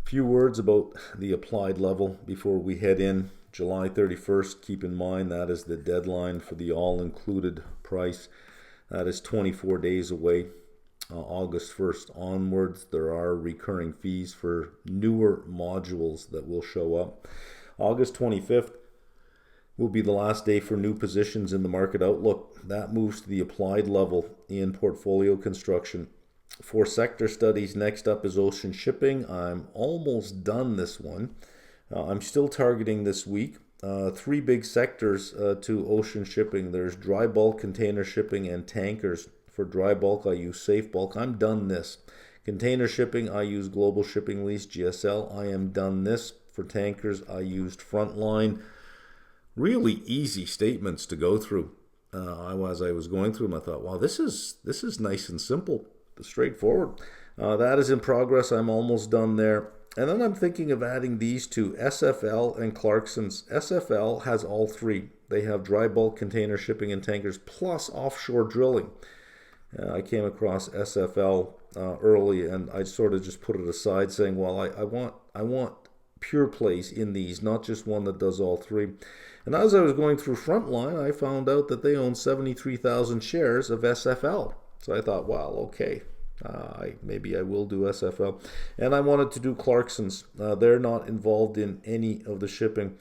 Few words about the applied level before we head in. July 31st, keep in mind that is the deadline for the all-included price. That is 24 days away. August 1st onwards, there are recurring fees for newer modules that will show up. August 25th will be the last day for new positions in the market outlook. That moves to the applied level in portfolio construction. For sector studies, next up is ocean shipping. I'm almost done this one. I'm still targeting this week. Three big sectors to ocean shipping. There's dry bulk, container shipping, and tankers. For dry bulk, I use Safe Bulk. I'm done this. Container shipping, I use Global Shipping Lease, GSL. I am done this. For tankers, I used Frontline. Really easy statements to go through. As I was going through them, I thought, wow, this is nice and simple. Straightforward. That is in progress. I'm almost done there. And then I'm thinking of adding these two, SFL and Clarkson's. SFL has all three. They have dry bulk, container shipping, and tankers, plus offshore drilling. I came across SFL early, and I sort of just put it aside, saying, well, I want pure plays in these, not just one that does all three. And as I was going through Frontline, I found out that they own 73,000 shares of SFL. So I thought, well, okay, maybe I will do SFL. And I wanted to do Clarkson's. They're not involved in any of the shipping.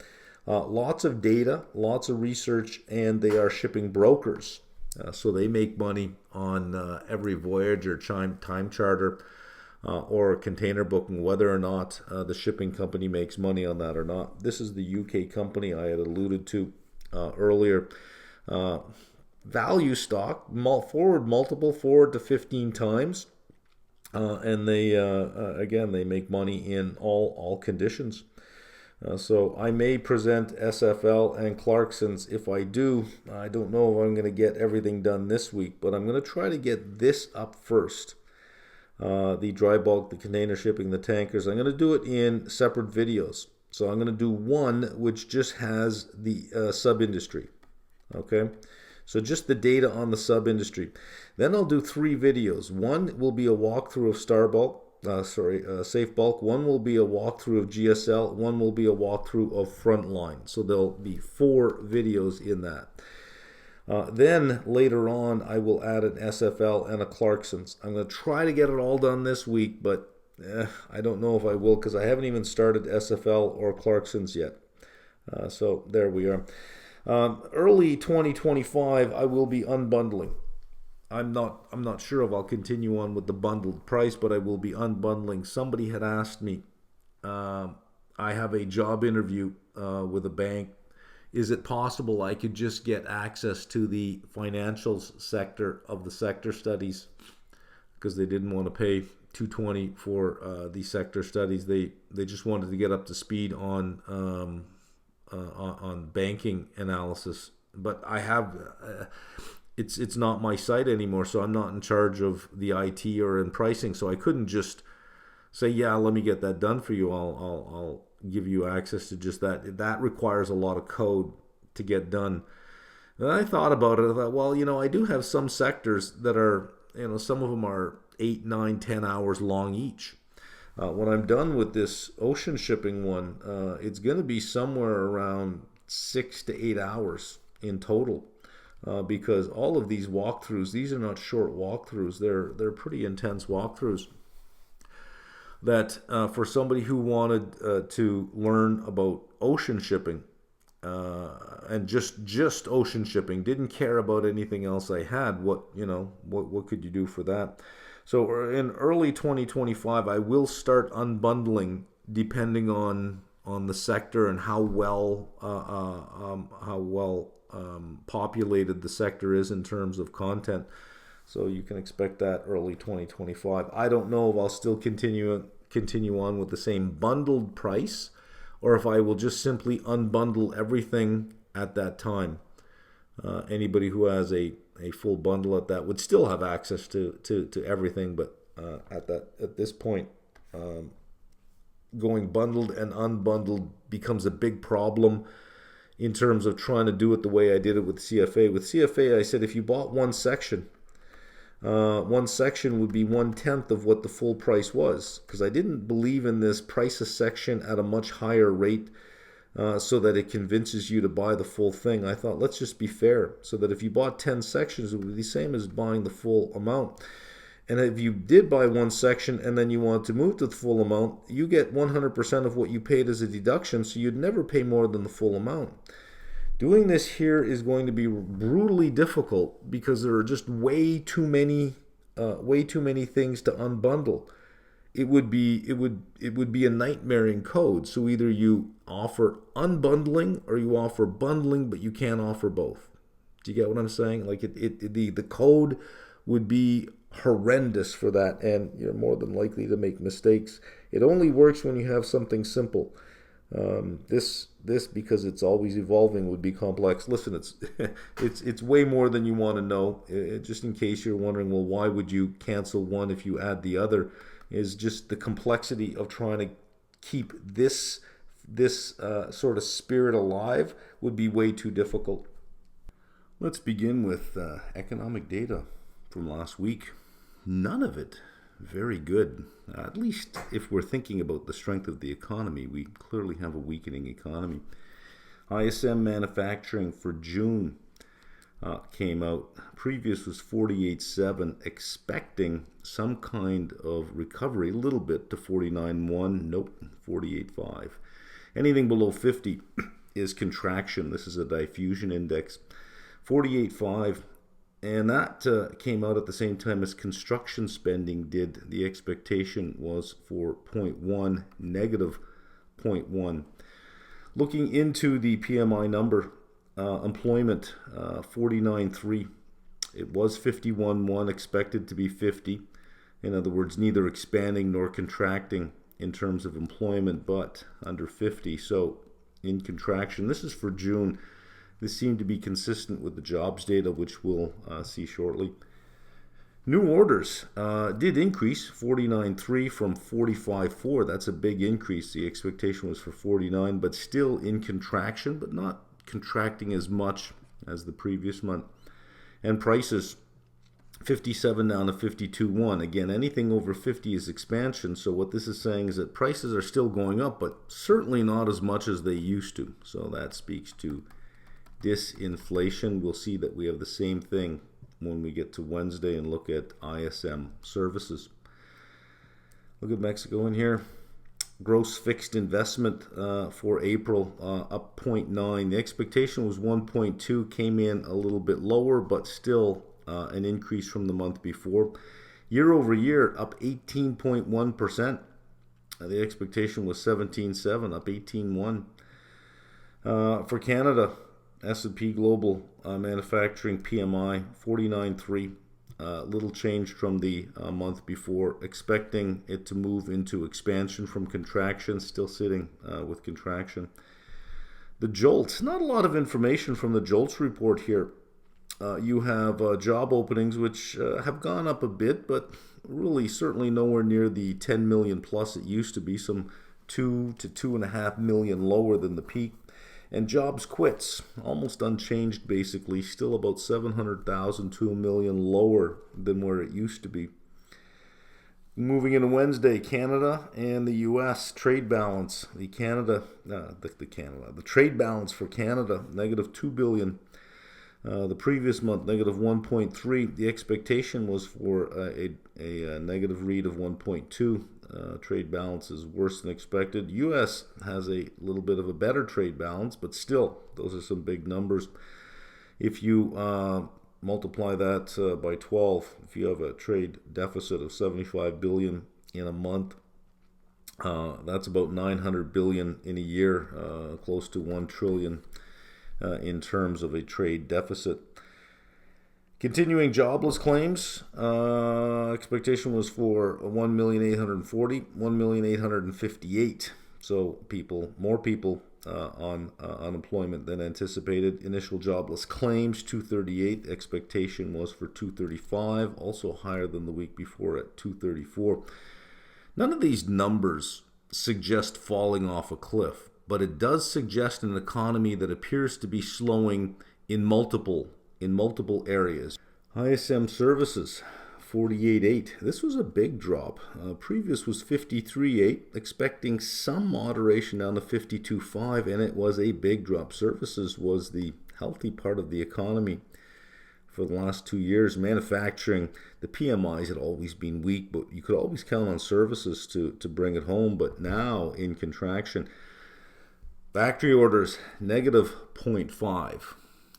Lots of data, lots of research, and they are shipping brokers. So they make money on every voyage or time charter or container booking, whether or not the shipping company makes money on that or not. This is the UK company I had alluded to earlier. Value stock, forward multiple, forward to 15 times. And they, again, they make money in all conditions. So I may present SFL and Clarkson's. If I do, I don't know if I'm going to get everything done this week, but I'm going to try to get this up first. The dry bulk, the container shipping, the tankers. I'm going to do it in separate videos. So I'm going to do one which just has the sub-industry. Okay. So just the data on the sub-industry. Then I'll do three videos. One will be a walkthrough of Safe Bulk. One will be a walkthrough of GSL. One will be a walkthrough of Frontline. So there'll be 4 videos in that. Then later on, I will add an SFL and a Clarkson's. I'm going to try to get it all done this week, but I don't know if I will because I haven't even started SFL or Clarkson's yet. So there we are. Early 2025, I will be unbundling. I'm not sure if I'll continue on with the bundled price, but I will be unbundling. Somebody had asked me, I have a job interview with a bank. Is it possible I could just get access to the financials sector of the sector studies? Because they didn't want to pay $220 for the sector studies. They just wanted to get up to speed on banking analysis, but I have it's not my site anymore, so I'm not in charge of the IT or in pricing, so I couldn't just say, yeah, let me get that done for you. I'll give you access to just that. That requires a lot of code to get done. And I thought about it. I thought, well, I do have some sectors that are, some of them are 8, 9, 10 hours long each. When I'm done with this ocean shipping one, it's going to be somewhere around 6 to 8 hours in total, because all of these walkthroughs, these are not short walkthroughs. They're pretty intense walkthroughs. That for somebody who wanted to learn about ocean shipping and just ocean shipping, didn't care about anything else I had. What could you do for that? So in early 2025, I will start unbundling depending on the sector and how well populated the sector is in terms of content. So you can expect that early 2025. I don't know if I'll still continue on with the same bundled price, or if I will just simply unbundle everything at that time. Anybody who has a full bundle at that would still have access to everything, but at this point, going bundled and unbundled becomes a big problem in terms of trying to do it the way I did it with CFA. With CFA, I said if you bought one section, one section would be 1/10 of what the full price was, because I didn't believe in this price a section at a much higher rate so that it convinces you to buy the full thing. I thought, let's just be fair, so that if you bought 10 sections, it would be the same as buying the full amount. And if you did buy one section and then you want to move to the full amount, you get 100% of what you paid as a deduction, so you'd never pay more than the full amount. Doing this here is going to be brutally difficult because there are just way too many things to unbundle. It would be a nightmare in code. So either you offer unbundling or you offer bundling, but you can't offer both. Do you get what I'm saying? Like the code would be horrendous for that, and you're more than likely to make mistakes. It only works when you have something simple. This because it's always evolving would be complex. Listen, it's way more than you want to know. Just in case you're wondering, well, why would you cancel one if you add the other? Is just the complexity of trying to keep this sort of spirit alive would be way too difficult. Let's begin with economic data from last week. None of it very good. At least if we're thinking about the strength of the economy, we clearly have a weakening economy. ISM manufacturing for June came out. Previous was 48.7, expecting some kind of recovery, a little bit to 49.1. Nope, 48.5. Anything below 50 is contraction. This is a diffusion index. 48.5, and that came out at the same time as construction spending did. The expectation was for 0.1, negative 0.1. Looking into the PMI number, employment 49.3. It was 51.1, expected to be 50. In other words, neither expanding nor contracting in terms of employment, but under 50. So in contraction. This is for June. This seemed to be consistent with the jobs data, which we'll see shortly. New orders did increase 49.3 from 45.4. That's a big increase. The expectation was for 49, but still in contraction, but not contracting as much as the previous month. And prices 57 down to 52.1. Again, anything over 50 is expansion. So what this is saying is that prices are still going up, but certainly not as much as they used to. So that speaks to disinflation. We'll see that we have the same thing when we get to Wednesday and look at ISM services. Look at Mexico in here. Gross fixed investment for April up 0.9. The expectation was 1.2, came in a little bit lower, but still an increase from the month before. Year over year up 18.1%. The expectation was 17.7, up 18.1. For Canada, SPGlobal manufacturing PMI 49.3. Little change from the month before, expecting it to move into expansion from contraction, still sitting with contraction. The JOLTS, not a lot of information from the JOLTS report here. You have job openings which have gone up a bit, but really certainly nowhere near the 10 million plus it used to be, some 2 to 2.5 million lower than the peak. And jobs quits, almost unchanged basically, still about 700,000 to 1 million lower than where it used to be. Moving into Wednesday, Canada and the U.S. trade balance. The trade balance for Canada, negative 2 billion. The previous month, negative 1.3. The expectation was for a negative read of 1.2. Trade balance is worse than expected. U.S. has a little bit of a better trade balance, but still, those are some big numbers. If you multiply that by 12, if you have a trade deficit of 75 billion in a month, that's about 900 billion in a year, close to 1 trillion in terms of a trade deficit. Continuing jobless claims, expectation was for 1,840,000, 1,858,000. So more people on unemployment than anticipated. Initial jobless claims 238. Expectation was for 235, also higher than the week before at 234. None of these numbers suggest falling off a cliff, but it does suggest an economy that appears to be slowing in multiple areas. ISM services 48.8. This was a big drop. Previous was 53.8, expecting some moderation down to 52.5, and it was a big drop. Services was the healthy part of the economy for the last 2 years. Manufacturing, the PMIs had always been weak, but you could always count on services to bring it home. But now in contraction, factory orders negative 0.5.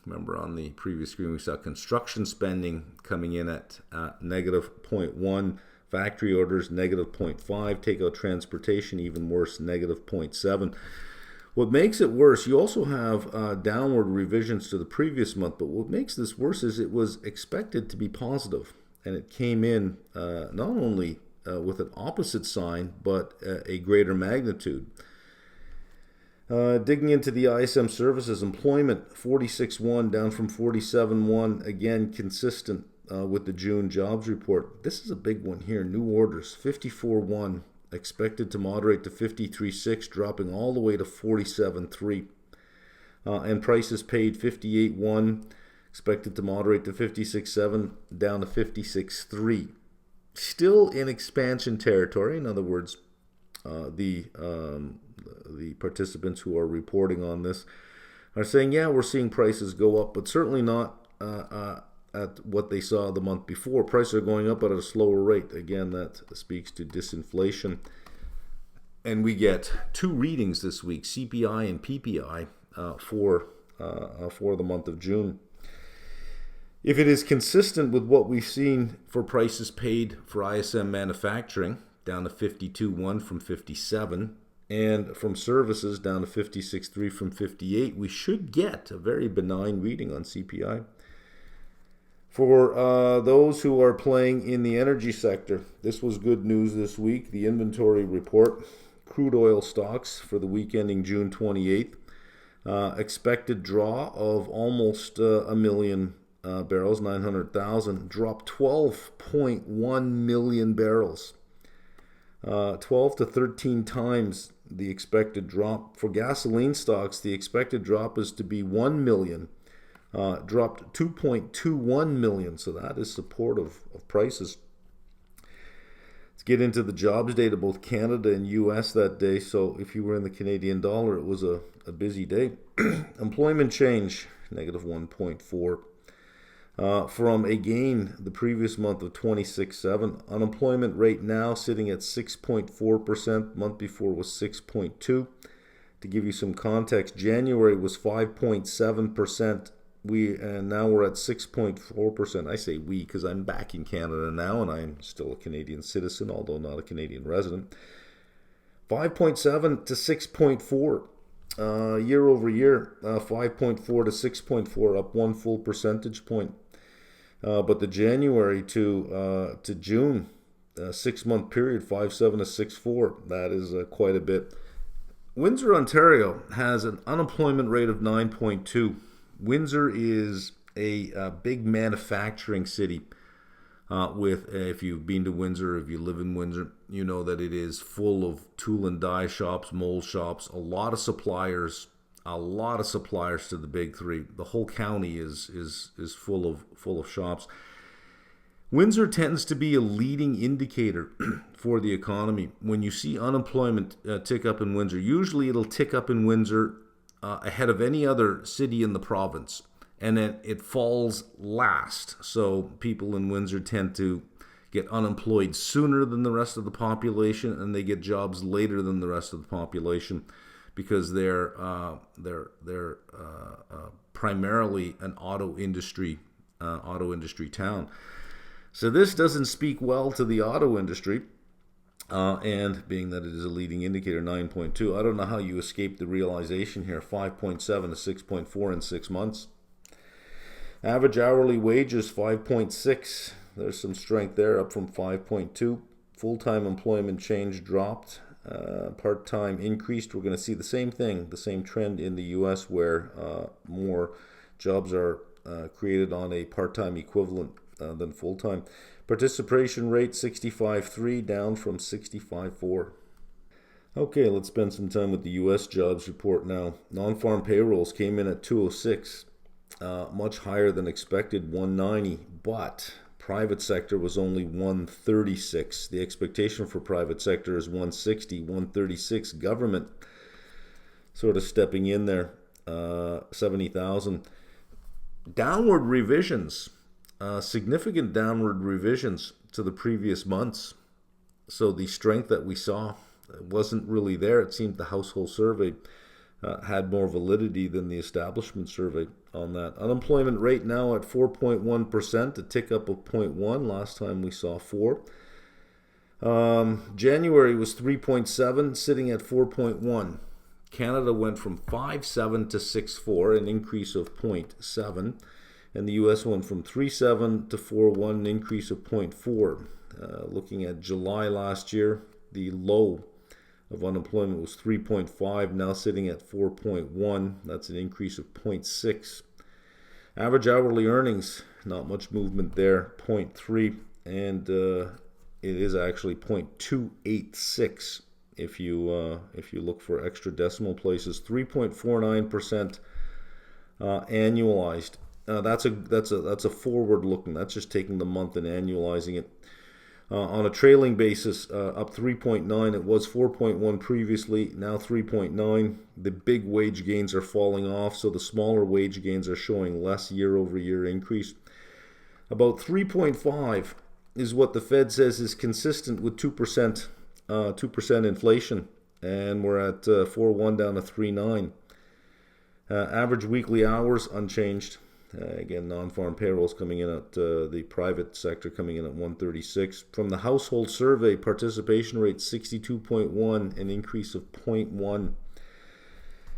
Remember on the previous screen we saw construction spending coming in at negative 0.1. Factory orders negative 0.5. Takeout transportation even worse, negative 0.7. What makes it worse, you also have downward revisions to the previous month, but what makes this worse is it was expected to be positive, and it came in not only with an opposite sign, but a greater magnitude. Digging into the ISM services, employment 46.1 down from 47.1, again consistent with the June jobs report. This is a big one here, new orders 54.1. Expected to moderate to 53.6, dropping all the way to 47.3. And prices paid 58.1, expected to moderate to 56.7, down to 56.3. Still in expansion territory. In other words, the participants who are reporting on this are saying, yeah, we're seeing prices go up, but certainly not at what they saw the month before. Prices are going up at a slower rate. Again, that speaks to disinflation. And we get two readings this week, CPI and PPI, for the month of June. If it is consistent with what we've seen for prices paid for ISM manufacturing, down to 52.1 from 57, and from services down to 56.3 from 58, we should get a very benign reading on CPI. For those who are playing in the energy sector, this was good news this week. The inventory report, crude oil stocks for the week ending June 28th, expected draw of almost a million barrels, 900,000, dropped 12.1 million barrels, 12 to 13 times the expected drop. For gasoline stocks, the expected drop is to be 1 million. Dropped 2.21 million, so that is supportive of prices. Let's get into the jobs data, both Canada and US that day. So if you were in the Canadian dollar, it was a busy day. Employment change, negative 1.4. From a gain the previous month of 26.7. Unemployment rate now sitting at 6.4%. Month before was 6.2. To give you some context, January was 5.7%. Now we're at 6.4%. I say we because I'm back in Canada now and I'm still a Canadian citizen, although not a Canadian resident. 5.7 to 6.4 year over year, 5.4 to 6.4, up 1 full percentage point. But the January to June 6-month period, 5.7 to 6.4, that is quite a bit. Windsor, Ontario has an unemployment rate of 9.2. Windsor is a big manufacturing city. If you've been to Windsor, if you live in Windsor, you know that it is full of tool and die shops, mold shops, a lot of suppliers to the big three. The whole county is full of shops. Windsor tends to be a leading indicator for the economy. When you see unemployment tick up in Windsor, usually it'll tick up in Windsor ahead of any other city in the province, and then it falls last. So people in Windsor tend to get unemployed sooner than the rest of the population, and they get jobs later than the rest of the population because they're primarily an auto industry town. So this doesn't speak well to the auto industry. And being that it is a leading indicator, 9.2, I don't know how you escape the realization here, 5.7 to 6.4 in 6 months. Average hourly wages, 5.6. There's some strength there, up from 5.2. Full-time employment change dropped. Part-time increased. We're going to see the same thing, the same trend in the U.S. where more jobs are created on a part-time equivalent than full-time. Participation rate 65.3, down from 65.4. Okay, let's spend some time with the U.S. jobs report now. Non-farm payrolls came in at 206, much higher than expected, 190. But private sector was only 136. The expectation for private sector is 160, 136. Government sort of stepping in there, 70,000. Downward revisions, significant downward revisions to the previous months. So the strength that we saw wasn't really there. It seemed the household survey had more validity than the establishment survey on that. Unemployment rate now at 4.1%, a tick up of 0.1. Last time we saw 4. January was 3.7, sitting at 4.1. Canada went from 5.7 to 6.4, an increase of 0.7. And the U.S. went from 3.7 to 4.1, an increase of 0.4. Looking at July last year, the low of unemployment was 3.5, now sitting at 4.1. That's an increase of 0.6. Average hourly earnings, not much movement there, 0.3, and it is actually 0.286 if you look for extra decimal places. 3.49% annualized. That's a forward looking. That's just taking the month and annualizing it. On a trailing basis, up 3.9. It was 4.1 previously, now 3.9. The big wage gains are falling off, so the smaller wage gains are showing less year-over-year increase. About 3.5 is what the Fed says is consistent with 2% inflation, and we're at 4.1 down to 3.9. Average weekly hours unchanged. Again, non-farm payrolls coming in at the private sector coming in at 136. From the household survey, participation rate 62.1, an increase of 0.1.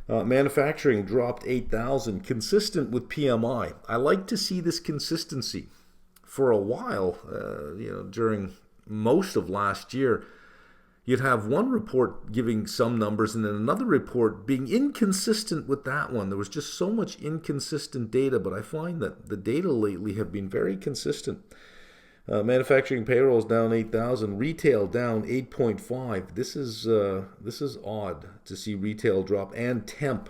Manufacturing dropped 8,000, consistent with PMI. I like to see this consistency. For a while, during most of last year, you'd have one report giving some numbers and then another report being inconsistent with that one. There was just so much inconsistent data, but I find that the data lately have been very consistent. Manufacturing payrolls down 8,000, retail down 8.5. This is odd to see retail drop, and temp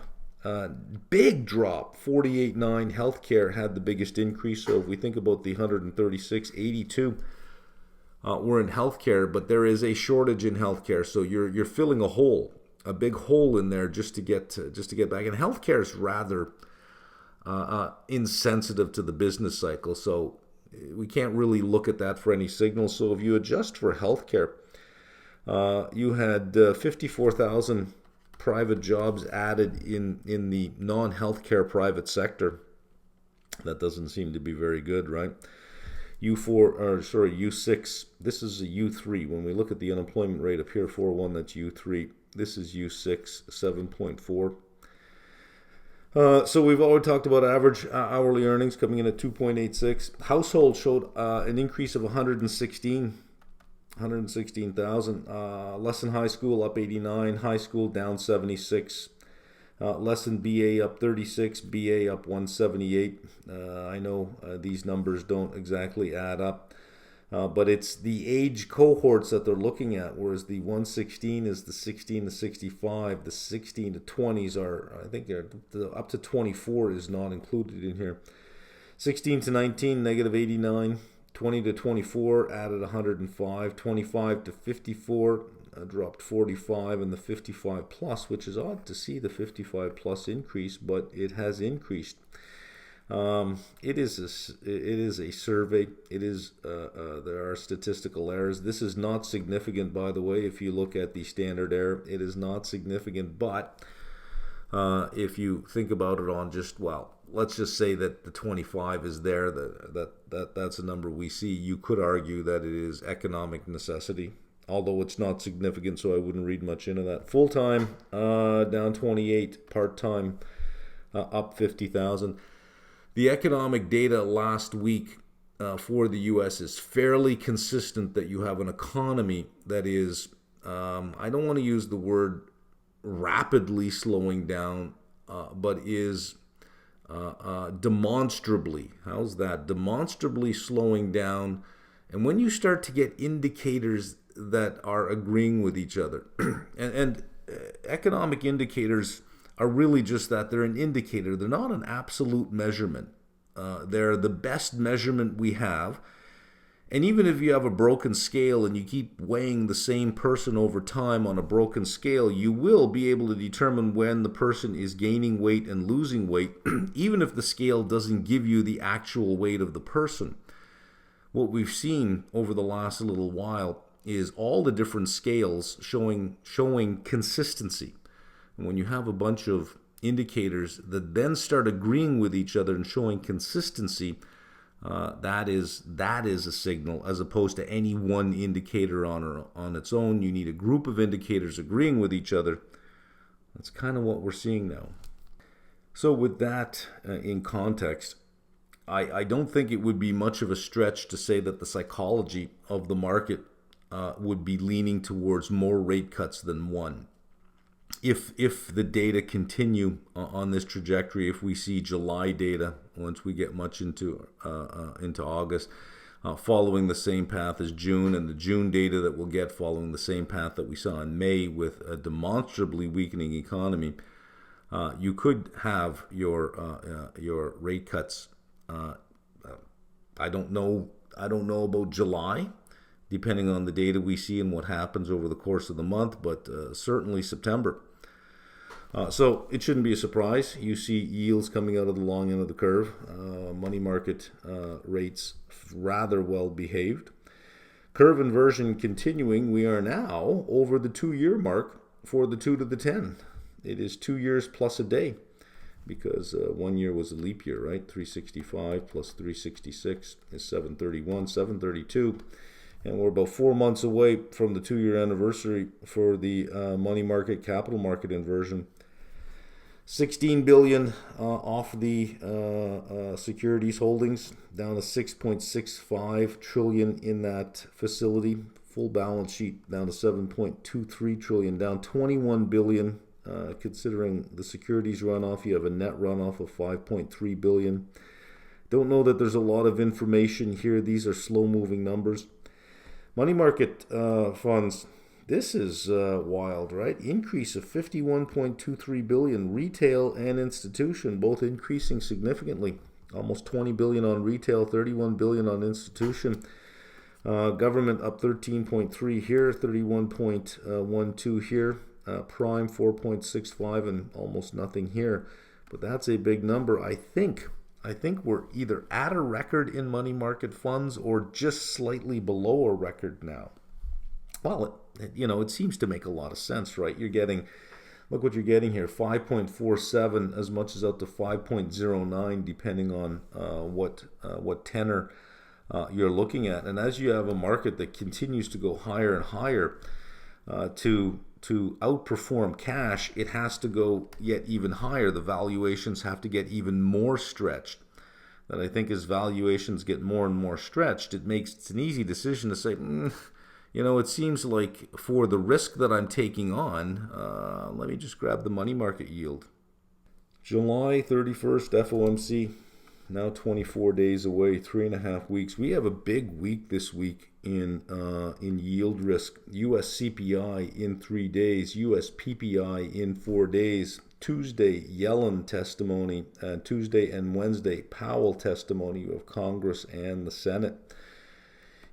big drop, 48.9. Healthcare had the biggest increase. So if we think about the 136, 82. We're in healthcare, but there is a shortage in healthcare, so you're filling a big hole in there just to get back. And healthcare is rather insensitive to the business cycle, so we can't really look at that for any signal. So if you adjust for healthcare, you had 54,000 private jobs added in the non-healthcare private sector. That doesn't seem to be very good, right? U6, this is a U3. When we look at the unemployment rate up here, 4.1, that's U3. This is U6, 7.4. So we've already talked about average hourly earnings coming in at 2.86. Household showed an increase of 116,000. Less than high school up 89, high school down 76. Less than BA up 36, BA up 178. I know these numbers don't exactly add up, but it's the age cohorts that they're looking at, whereas the 116 is the 16 to 65. The 16 to 20s are, I think, up to 24 is not included in here. 16 to 19, negative 89. 20 to 24 added 105. 25 to 54 dropped 45, and the 55 plus, which is odd to see the 55 plus increase, but it has increased. It is a survey. There are statistical errors. This is not significant, by the way. If you look at the standard error, it is not significant. But if you think about it on let's just say that the 25 is there. That's a number we see. You could argue that it is economic necessity, although it's not significant, so I wouldn't read much into that. Full-time, down 28. Part-time, up 50,000. The economic data last week for the U.S. is fairly consistent that you have an economy that is, I don't want to use the word rapidly slowing down, but is demonstrably, how's that? Demonstrably slowing down. And when you start to get indicators that are agreeing with each other, and economic indicators are really just that. They're an indicator. They're not an absolute measurement. They're the best measurement we have. And even if you have a broken scale and you keep weighing the same person over time on a broken scale, you will be able to determine when the person is gaining weight and losing weight, even if the scale doesn't give you the actual weight of the person. What we've seen over the last little while is all the different scales showing consistency. And when you have a bunch of indicators that then start agreeing with each other and showing consistency, that is a signal, as opposed to any one indicator on its own. You need a group of indicators agreeing with each other. That's kind of what we're seeing now. So with that in context, I don't think it would be much of a stretch to say that the psychology of the market would be leaning towards more rate cuts than one. If the data continue on this trajectory, if we see July data once we get much into August following the same path as June, and the June data that we'll get following the same path that we saw in May with a demonstrably weakening economy, you could have your rate cuts. I don't know about July, depending on the data we see and what happens over the course of the month, but certainly September. So it shouldn't be a surprise. You see yields coming out of the long end of the curve. Money market rates rather well behaved. Curve inversion continuing. We are now over the 2-year mark for the 2 to the 10. It is 2 years plus a day, because 1 year was a leap year, right? 365 plus 366 is 731, 732. And we're about 4 months away from the 2-year anniversary for the money market capital market inversion. 16 billion off the securities holdings, down to 6.65 trillion in that facility. Full balance sheet down to 7.23 trillion, down 21 billion. Considering the securities runoff, you have a net runoff of 5.3 billion. Don't know that there's a lot of information here. These are slow-moving numbers. Money market funds, this is wild, right? Increase of 51.23 billion, retail and institution, both increasing significantly. Almost 20 billion on retail, 31 billion on institution. Government up 13.3 here, 31.12 here. Prime 4.65 and almost nothing here. But that's a big number. I think we're either at a record in money market funds or just slightly below a record now. Well, it seems to make a lot of sense, right? Look what you're getting here, 5.47 as much as out to 5.09, depending on what tenor you're looking at. And as you have a market that continues to go higher and higher, to outperform cash, it has to go yet even higher. The valuations have to get even more stretched. That I think as valuations get more and more stretched, it's an easy decision to say, it seems like for the risk that I'm taking on, let me just grab the money market yield. July 31st, FOMC, now 24 days away, 3.5 weeks. We have a big week this week in yield risk. US CPI in 3 days, US PPI in 4 days. Tuesday, Yellen testimony, Tuesday and Wednesday, Powell testimony of Congress and the Senate.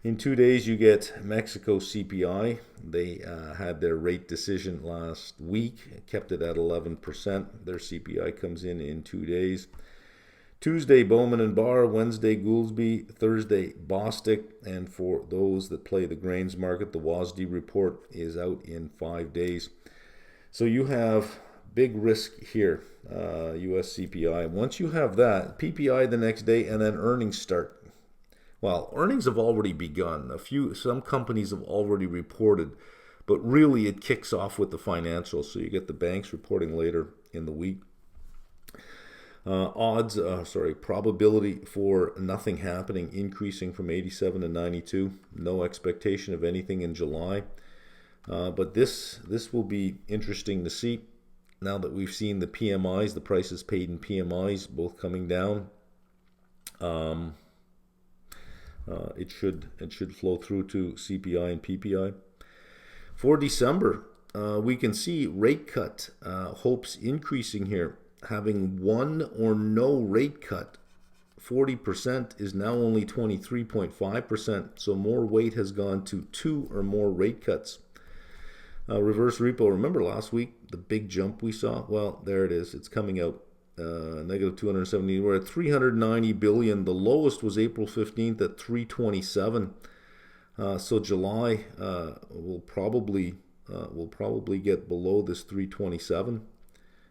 In 2 days, you get Mexico CPI. They had their rate decision last week, kept it at 11%. Their CPI comes in 2 days. Tuesday, Bowman and Barr. Wednesday, Goolsbee. Thursday, Bostic. And for those that play the grains market, the WASD report is out in 5 days. So you have big risk here, US CPI. Once you have that, PPI the next day, and then earnings start. Well, earnings have already begun. Some companies have already reported, but really it kicks off with the financials. So you get the banks reporting later in the week. Probability for nothing happening increasing from 87 to 92. No expectation of anything in July. But this will be interesting to see now that we've seen the PMIs, the prices paid in PMIs, both coming down. It should flow through to CPI and PPI. For December, we can see rate cut hopes increasing here. Having one or no rate cut 40% is now only 23.5%. So more weight has gone to 2 or more rate cuts. Reverse repo, remember last week, the big jump we saw? Well, there it is. It's coming out. Negative 270. We're at 390 billion. The lowest was April 15th at 327. So July will probably get below this 327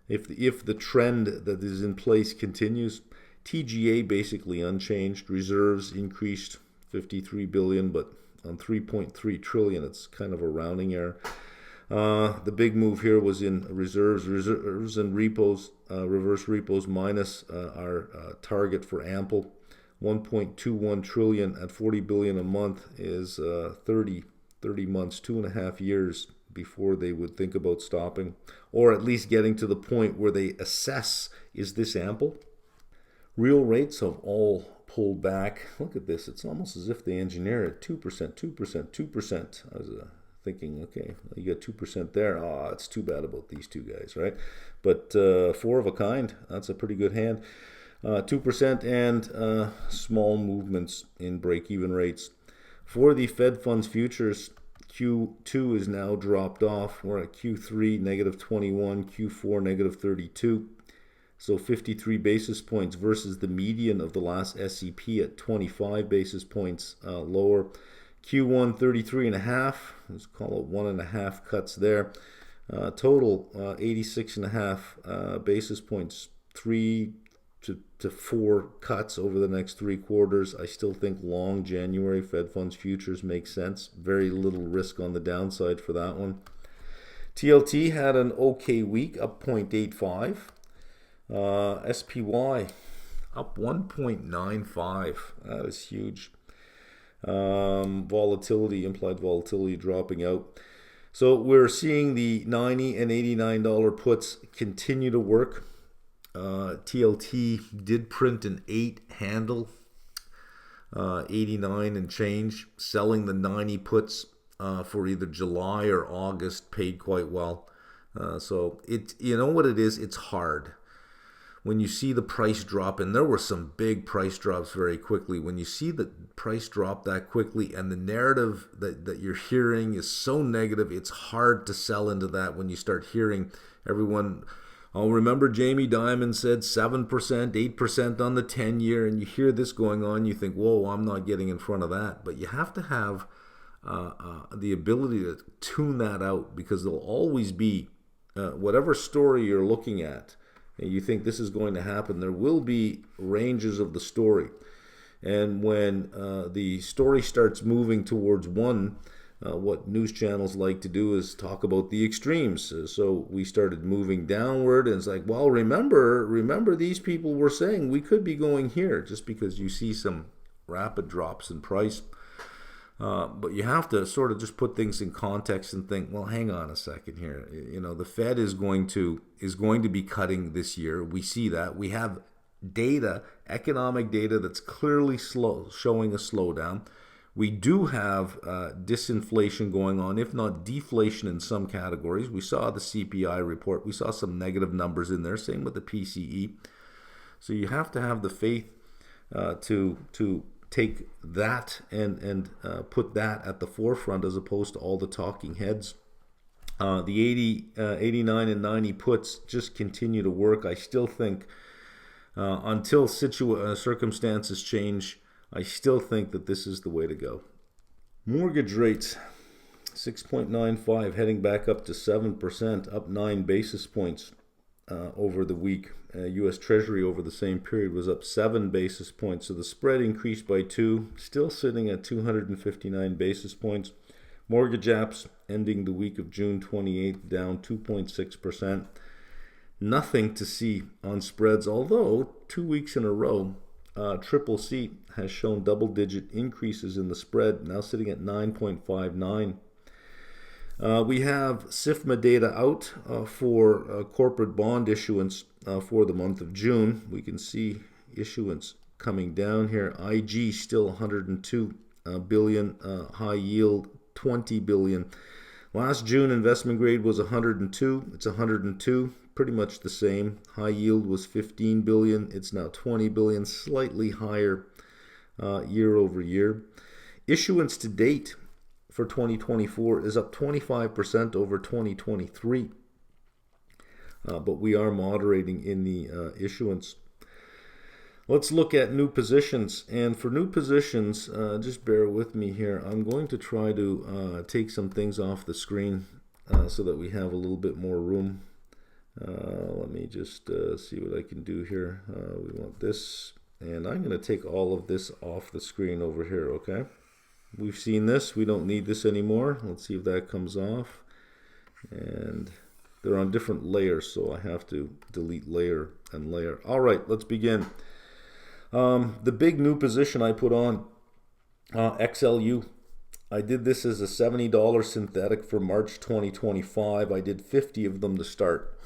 if the trend that is in place continues. TGA basically unchanged. Reserves increased 53 billion, but on 3.3 trillion, it's kind of a rounding error. The big move here was in reserves and repos, reverse repos minus our target for ample. 1.21 trillion at 40 billion a month is 30 months, 2.5 years before they would think about stopping, or at least getting to the point where they assess, is this ample? Real rates have all pulled back. Look at this. It's almost as if they engineer it. 2%, 2%, 2%. I was thinking, okay, you got 2% there. Ah, it's too bad about these two guys, right? But 4 of a kind, that's a pretty good hand. 2% and small movements in break-even rates. For the Fed funds futures, Q2 is now dropped off. We're at Q3, negative 21, Q4, negative 32. So 53 basis points versus the median of the last SEP at 25 basis points lower. Q1 33.5, let's call it 1.5 cuts there. Total 86.5 basis points, 3 to 4 cuts over the next 3 quarters. I still think long January Fed funds futures make sense. Very little risk on the downside for that one. TLT had an okay week, up 0.85. SPY up 1.95. That is huge. Volatility, implied volatility dropping out. So we're seeing the $90 and $89 puts continue to work. TLT did print an 8 handle, 89 and change. Selling the 90 puts for either July or August paid quite well. So you know what it is? It's hard. When you see the price drop, and there were some big price drops very quickly, when you see the price drop that quickly and the narrative that you're hearing is so negative, it's hard to sell into that when you start hearing everyone, oh, remember Jamie Dimon said 7%, 8% on the 10-year, and you hear this going on, you think, whoa, I'm not getting in front of that. But you have to have the ability to tune that out, because there'll always be, whatever story you're looking at, and you think this is going to happen, there will be ranges of the story. And when the story starts moving towards one, what news channels like to do is talk about the extremes. So we started moving downward, and it's like, well, remember these people were saying we could be going here, just because you see some rapid drops in price. But you have to sort of just put things in context and think, well, hang on a second here. You know, the Fed is going to be cutting this year. We see that. We have data, economic data that's clearly showing a slowdown. We do have disinflation going on, if not deflation in some categories. We saw the CPI report. We saw some negative numbers in there. Same with the PCE. So you have to have the faith to take that and put that at the forefront, as opposed to all the talking heads. The 80, 89 and 90 puts just continue to work. I still think until circumstances change, I still think that this is the way to go. Mortgage rates, 6.95, heading back up to 7%, up 9 basis points over the week. U.S. Treasury over the same period was up 7 basis points. So the spread increased by 2, still sitting at 259 basis points. Mortgage apps ending the week of June 28th down 2.6%. Nothing to see on spreads, although 2 weeks in a row, Triple C has shown double-digit increases in the spread, now sitting at 9.59. We have SIFMA data out for corporate bond issuance for the month of June. We can see issuance coming down here. IG still 102 billion, high yield 20 billion. Last June, investment grade was 102. It's 102, pretty much the same. High yield was 15 billion. It's now 20 billion, slightly higher year over year. Issuance to date for 2024 is up 25% over 2023. But we are moderating in the issuance. Let's look at new positions. And for new positions, just bear with me here. I'm going to try to take some things off the screen so that we have a little bit more room. Let me just see what I can do here. We want this. And I'm going to take all of this off the screen over here, okay? We've seen this. We don't need this anymore. Let's see if that comes off. And they're on different layers, so I have to delete layer and layer. All right, let's begin. The big new position I put on, XLU. I did this as a $70 synthetic for March 2025. I did 50 of them to start,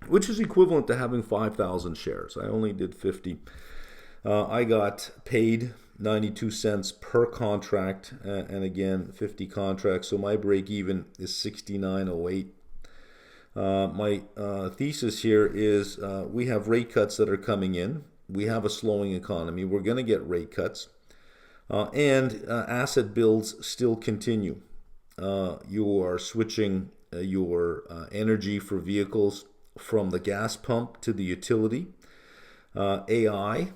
which is equivalent to having 5,000 shares. I only did 50. I got paid 92 cents per contract, and again, 50 contracts. So my break even is 69.08. My thesis here is we have rate cuts that are coming in. We have a slowing economy. We're going to get rate cuts. And asset builds still continue. You are switching your energy for vehicles from the gas pump to the utility. AI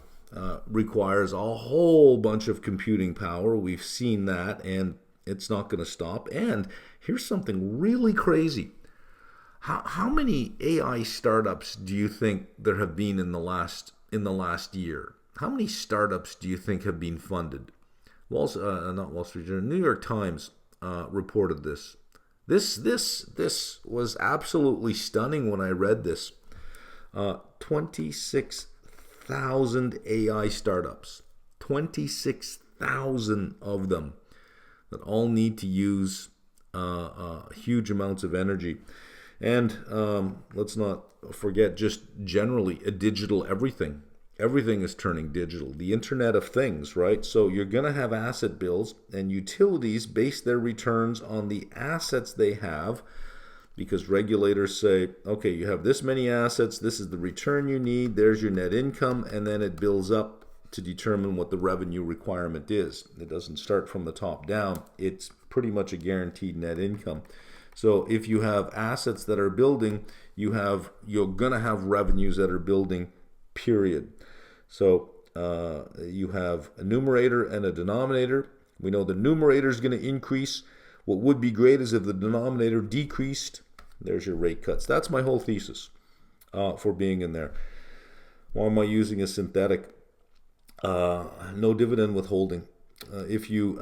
requires a whole bunch of computing power. We've seen that, and it's not going to stop. And here's something really crazy. How many AI startups do you think there have been in the last year? How many startups do you think have been funded? Not Wall Street Journal, New York Times reported this. This was absolutely stunning when I read this. 26,000 AI startups, 26,000 of them that all need to use huge amounts of energy. And let's not forget, just generally, a digital everything. Everything is turning digital. The Internet of Things, right? So you're going to have asset builds, and utilities base their returns on the assets they have, because regulators say, okay, you have this many assets, this is the return you need, there's your net income, and then it builds up to determine what the revenue requirement is. It doesn't start from the top down. It's pretty much a guaranteed net income. So if you have assets that are building, you're going to have revenues that are building, period. So you have a numerator and a denominator. We know the numerator is going to increase. What would be great is if the denominator decreased. There's your rate cuts. That's my whole thesis for being in there. Why am I using a synthetic? No dividend withholding. If you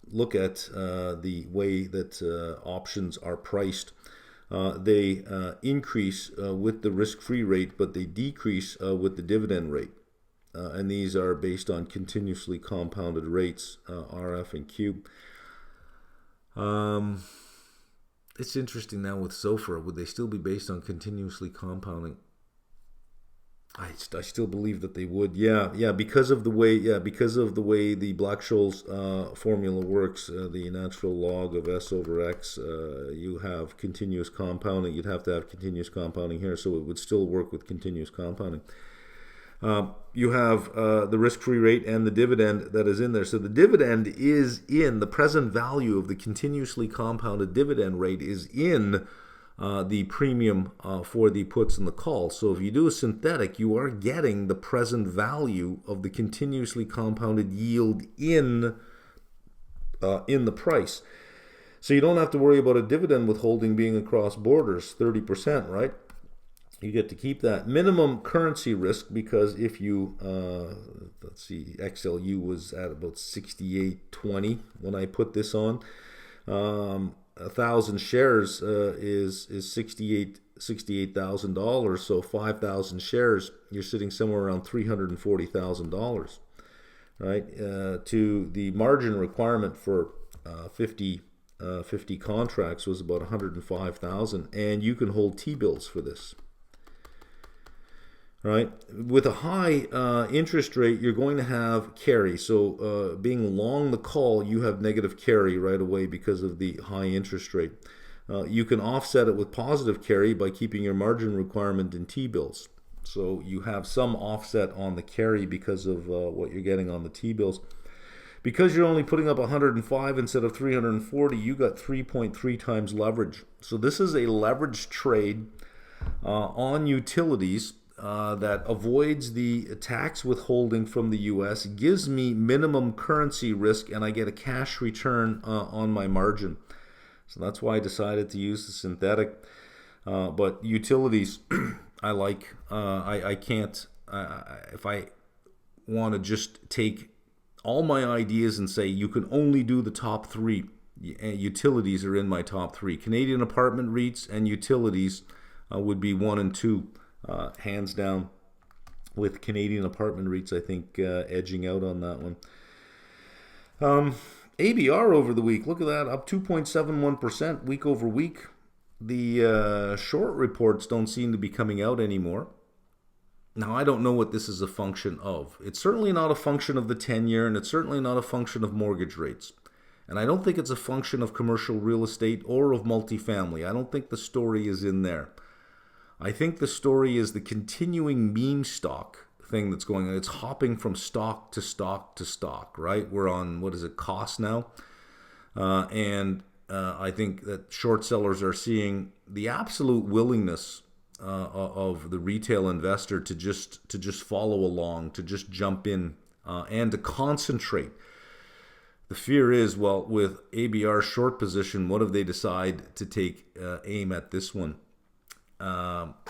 look at the way that options are priced, they increase with the risk-free rate, but they decrease with the dividend rate. And these are based on continuously compounded rates, RF and Q. It's interesting now with SOFR. Would they still be based on continuously compounding? I still believe that they would. Yeah, because of the way the Black-Scholes formula works, the natural log of S over X, you have continuous compounding. You'd have to have continuous compounding here, so it would still work with continuous compounding. You have the risk-free rate and the dividend that is in there. So the dividend is in the present value of the continuously compounded dividend rate is in the premium for the puts and the calls. So if you do a synthetic, you are getting the present value of the continuously compounded yield in the price. So you don't have to worry about a dividend withholding being across borders, 30%, right? You get to keep that minimum currency risk, because if you, let's see, XLU was at about 68.20 when I put this on. 1,000 shares is $68,000. So 5,000 shares, you're sitting somewhere around $340,000, right? To the margin requirement for 50 contracts was about 105,000, and you can hold T-bills for this. right? With a high interest rate, you're going to have carry. So being long the call, you have negative carry right away because of the high interest rate. You can offset it with positive carry by keeping your margin requirement in T-bills. So you have some offset on the carry because of what you're getting on the T-bills. Because you're only putting up 105 instead of 340, you got 3.3 times leverage. So this is a leverage trade on utilities that avoids the tax withholding from the U.S., gives me minimum currency risk, and I get a cash return on my margin. So that's why I decided to use the synthetic. But utilities, I like. I can't. If I want to just take all my ideas and say you can only do the top three, utilities are in my top three. Canadian apartment REITs and utilities would be 1 and 2, hands down. With Canadian apartment REITs, I think edging out on that one. ABR over the week, look at that, up 2.71% week over week. The short reports don't seem to be coming out anymore. Now, I don't know what this is a function of. It's certainly not a function of the 10-year, and it's certainly not a function of mortgage rates. And I don't think it's a function of commercial real estate or of multifamily. I don't think the story is in there. I think the story is the continuing meme stock thing that's going on. It's hopping from stock to stock to stock, right? We're on, what is it, cost now? And I think that short sellers are seeing the absolute willingness of the retail investor to just follow along, to just jump in and to concentrate. The fear is, well, with ABR short position, what if they decide to take aim at this one?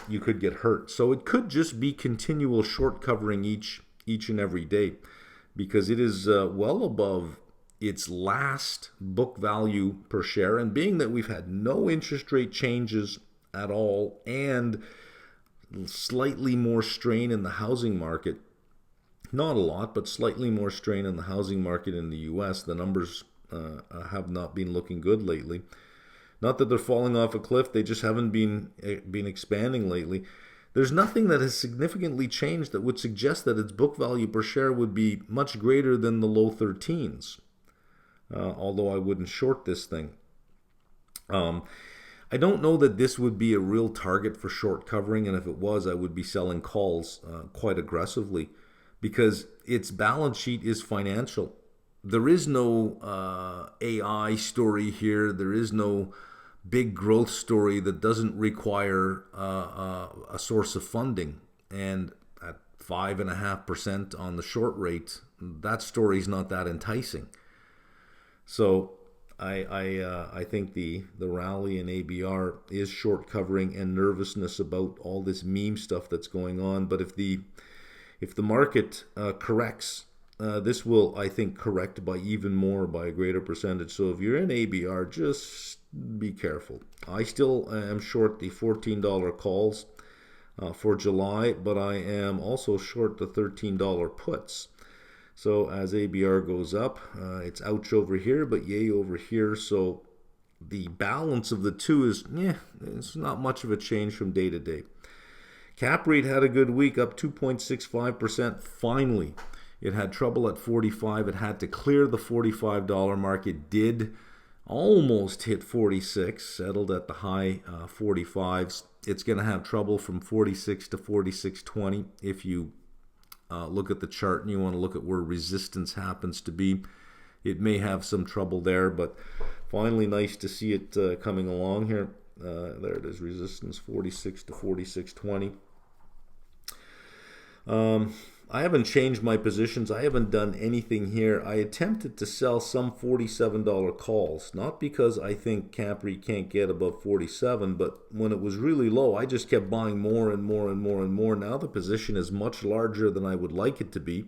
You could get hurt. So it could just be continual short covering each and every day, because it is well above its last book value per share. And being that we've had no interest rate changes at all and slightly more strain in the housing market, not a lot, but slightly more strain in the housing market in the US, the numbers have not been looking good lately. Not that they're falling off a cliff, they just haven't been expanding lately. There's nothing that has significantly changed that would suggest that its book value per share would be much greater than the low 13s, although I wouldn't short this thing. I don't know that this would be a real target for short covering, and if it was, I would be selling calls quite aggressively, because its balance sheet is financial. There is no AI story here. There is no big growth story that doesn't require a source of funding. And at 5.5% on the short rate, that story's not that enticing. So I think the rally in ABR is short covering and nervousness about all this meme stuff that's going on. But if the market corrects, this will, I think, correct by even more, by a greater percentage. So if you're in ABR, just be careful. I still am short the $14 calls for July, but I am also short the $13 puts. So as ABR goes up, it's ouch over here, but yay over here. So the balance of the two is, it's not much of a change from day to day. CapREIT had a good week, up 2.65%. Finally, it had trouble at 45. It had to clear the $45 mark. It did almost hit 46, settled at the high 45s. It's going to have trouble from 46 to 46.20 if you look at the chart and you want to look at where resistance happens to be. It may have some trouble there, but finally nice to see it coming along here. There it is, resistance 46 to 46.20. I haven't changed my positions. I haven't done anything here. I attempted to sell some $47 calls, not because I think CapREIT can't get above 47, but when it was really low, I just kept buying more and more and more and more. Now the position is much larger than I would like it to be.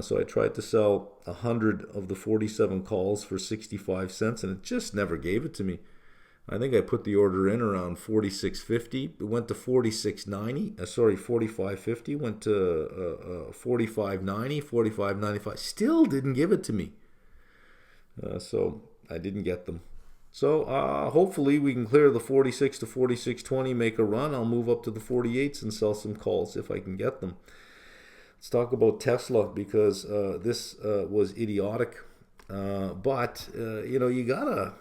So I tried to sell 100 of the 47 calls for 65 cents, and it just never gave it to me. I think I put the order in around 46.50. It went to 46.90. 45.50. Went to 45.90, 45.95. Still didn't give it to me. So I didn't get them. So hopefully we can clear the 46 to 46.20, make a run. I'll move up to the 48s and sell some calls if I can get them. Let's talk about Tesla, because this was idiotic. But you gotta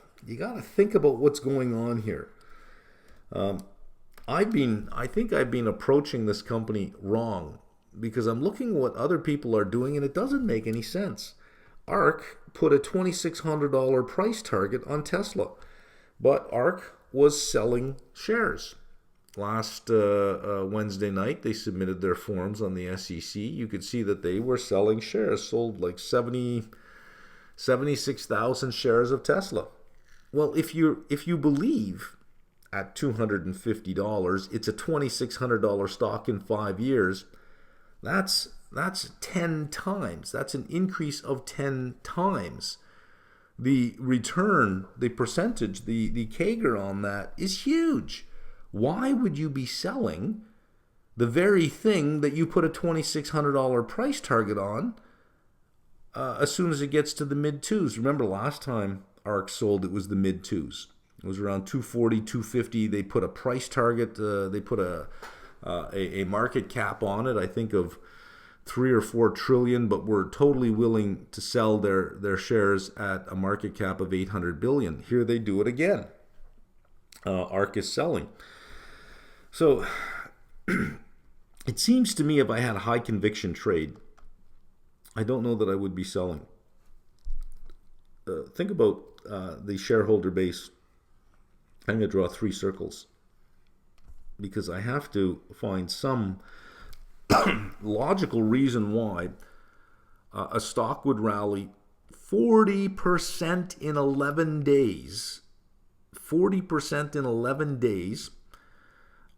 think about what's going on here. I think I've been approaching this company wrong, because I'm looking at what other people are doing and it doesn't make any sense. ARK put a $2,600 price target on Tesla, but ARK was selling shares. Last Wednesday night, they submitted their forms on the SEC. You could see that they were selling shares, sold like 76,000 shares of Tesla. Well, if you believe at $250, it's a $2,600 stock in 5 years, that's 10 times. That's an increase of 10 times. The return, the percentage, the CAGR on that is huge. Why would you be selling the very thing that you put a $2,600 price target on as soon as it gets to the mid-twos? Remember last time ARK sold, it was the mid-twos. It was around 240, 250. They put a price target. They put a market cap on it, I think of 3 or 4 trillion, but were totally willing to sell their shares at a market cap of 800 billion. Here they do it again. ARK is selling. So it seems to me, if I had a high conviction trade, I don't know that I would be selling. Think about the shareholder base. I'm going to draw 3 circles, because I have to find some logical reason why a stock would rally 40% in 11 days. 40% in 11 days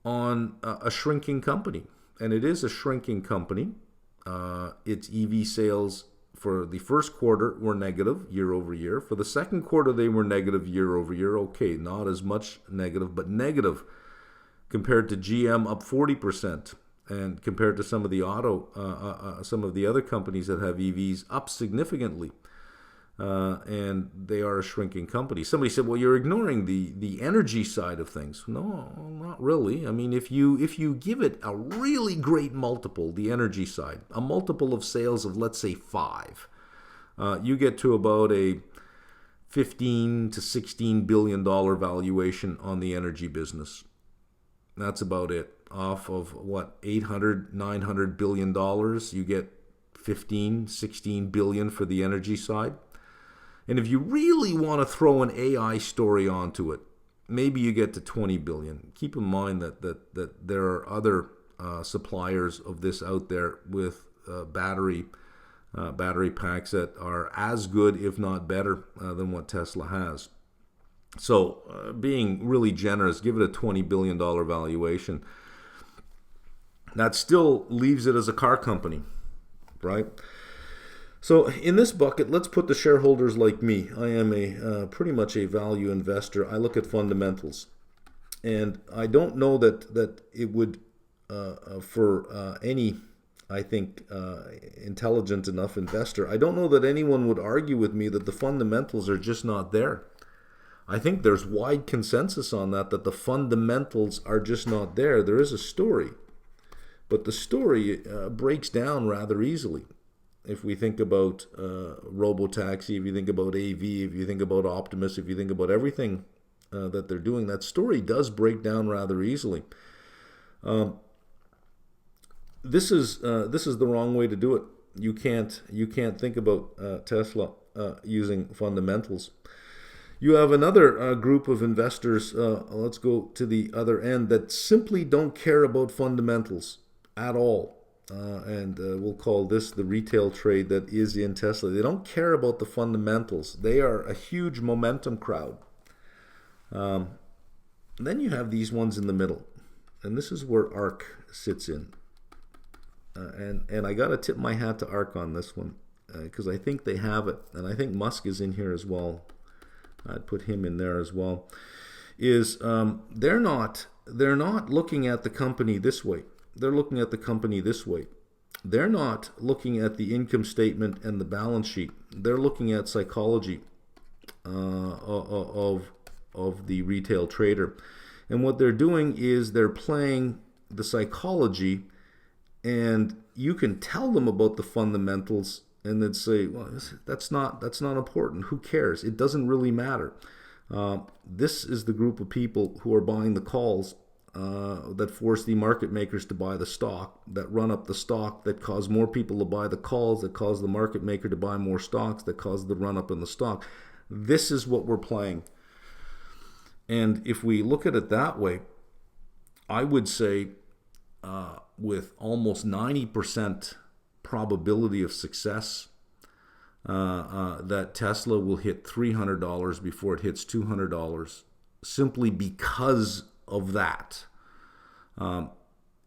on a shrinking company. And it is a shrinking company. Its EV sales for the first quarter were negative year over year. For the second quarter, they were negative year over year. Okay, not as much negative, but negative compared to GM, up 40%. And compared to some of the some of the other companies that have EVs, up significantly. And they are a shrinking company. Somebody said, well, you're ignoring the energy side of things. No, not really. I mean, if you give it a really great multiple, the energy side, a multiple of sales of, let's say, 5, you get to about a $15 to $16 billion valuation on the energy business. That's about it. Off of what, $800, $900 billion, you get 15, 16 billion for the energy side. And if you really want to throw an AI story onto it, maybe you get to 20 billion. Keep in mind that there are other suppliers of this out there with battery packs that are as good, if not better, than what Tesla has. So being really generous, give it a $20 billion valuation. That still leaves it as a car company, right? So in this bucket, let's put the shareholders like me. I am a pretty much a value investor. I look at fundamentals, and I don't know that it would for any, I think, intelligent enough investor. I don't know that anyone would argue with me that the fundamentals are just not there. I think there's wide consensus on that the fundamentals are just not there. There is a story, but the story breaks down rather easily. If we think about robotaxi, if you think about AV, if you think about Optimus, if you think about everything that they're doing, that story does break down rather easily. This is the wrong way to do it. You can't think about Tesla using fundamentals. You have another group of investors, let's go to the other end, that simply don't care about fundamentals at all. And we'll call this the retail trade that is in Tesla. They don't care about the fundamentals. They are a huge momentum crowd. Then you have these ones in the middle. And this is where ARK sits in. And I got to tip my hat to ARK on this one, because I think they have it. And I think Musk is in here as well. I'd put him in there as well. They're not looking at the company this way. They're looking at the company this way. They're not looking at the income statement and the balance sheet. They're looking at psychology of the retail trader. And what they're doing is they're playing the psychology, and you can tell them about the fundamentals and they'd say, well, that's not important. Who cares? It doesn't really matter. This is the group of people who are buying the calls that force the market makers to buy the stock, that run up the stock, that cause more people to buy the calls, that cause the market maker to buy more stocks, that cause the run up in the stock. This is what we're playing. And if we look at it that way, I would say with almost 90% probability of success, that Tesla will hit $300 before it hits $200, simply because of that.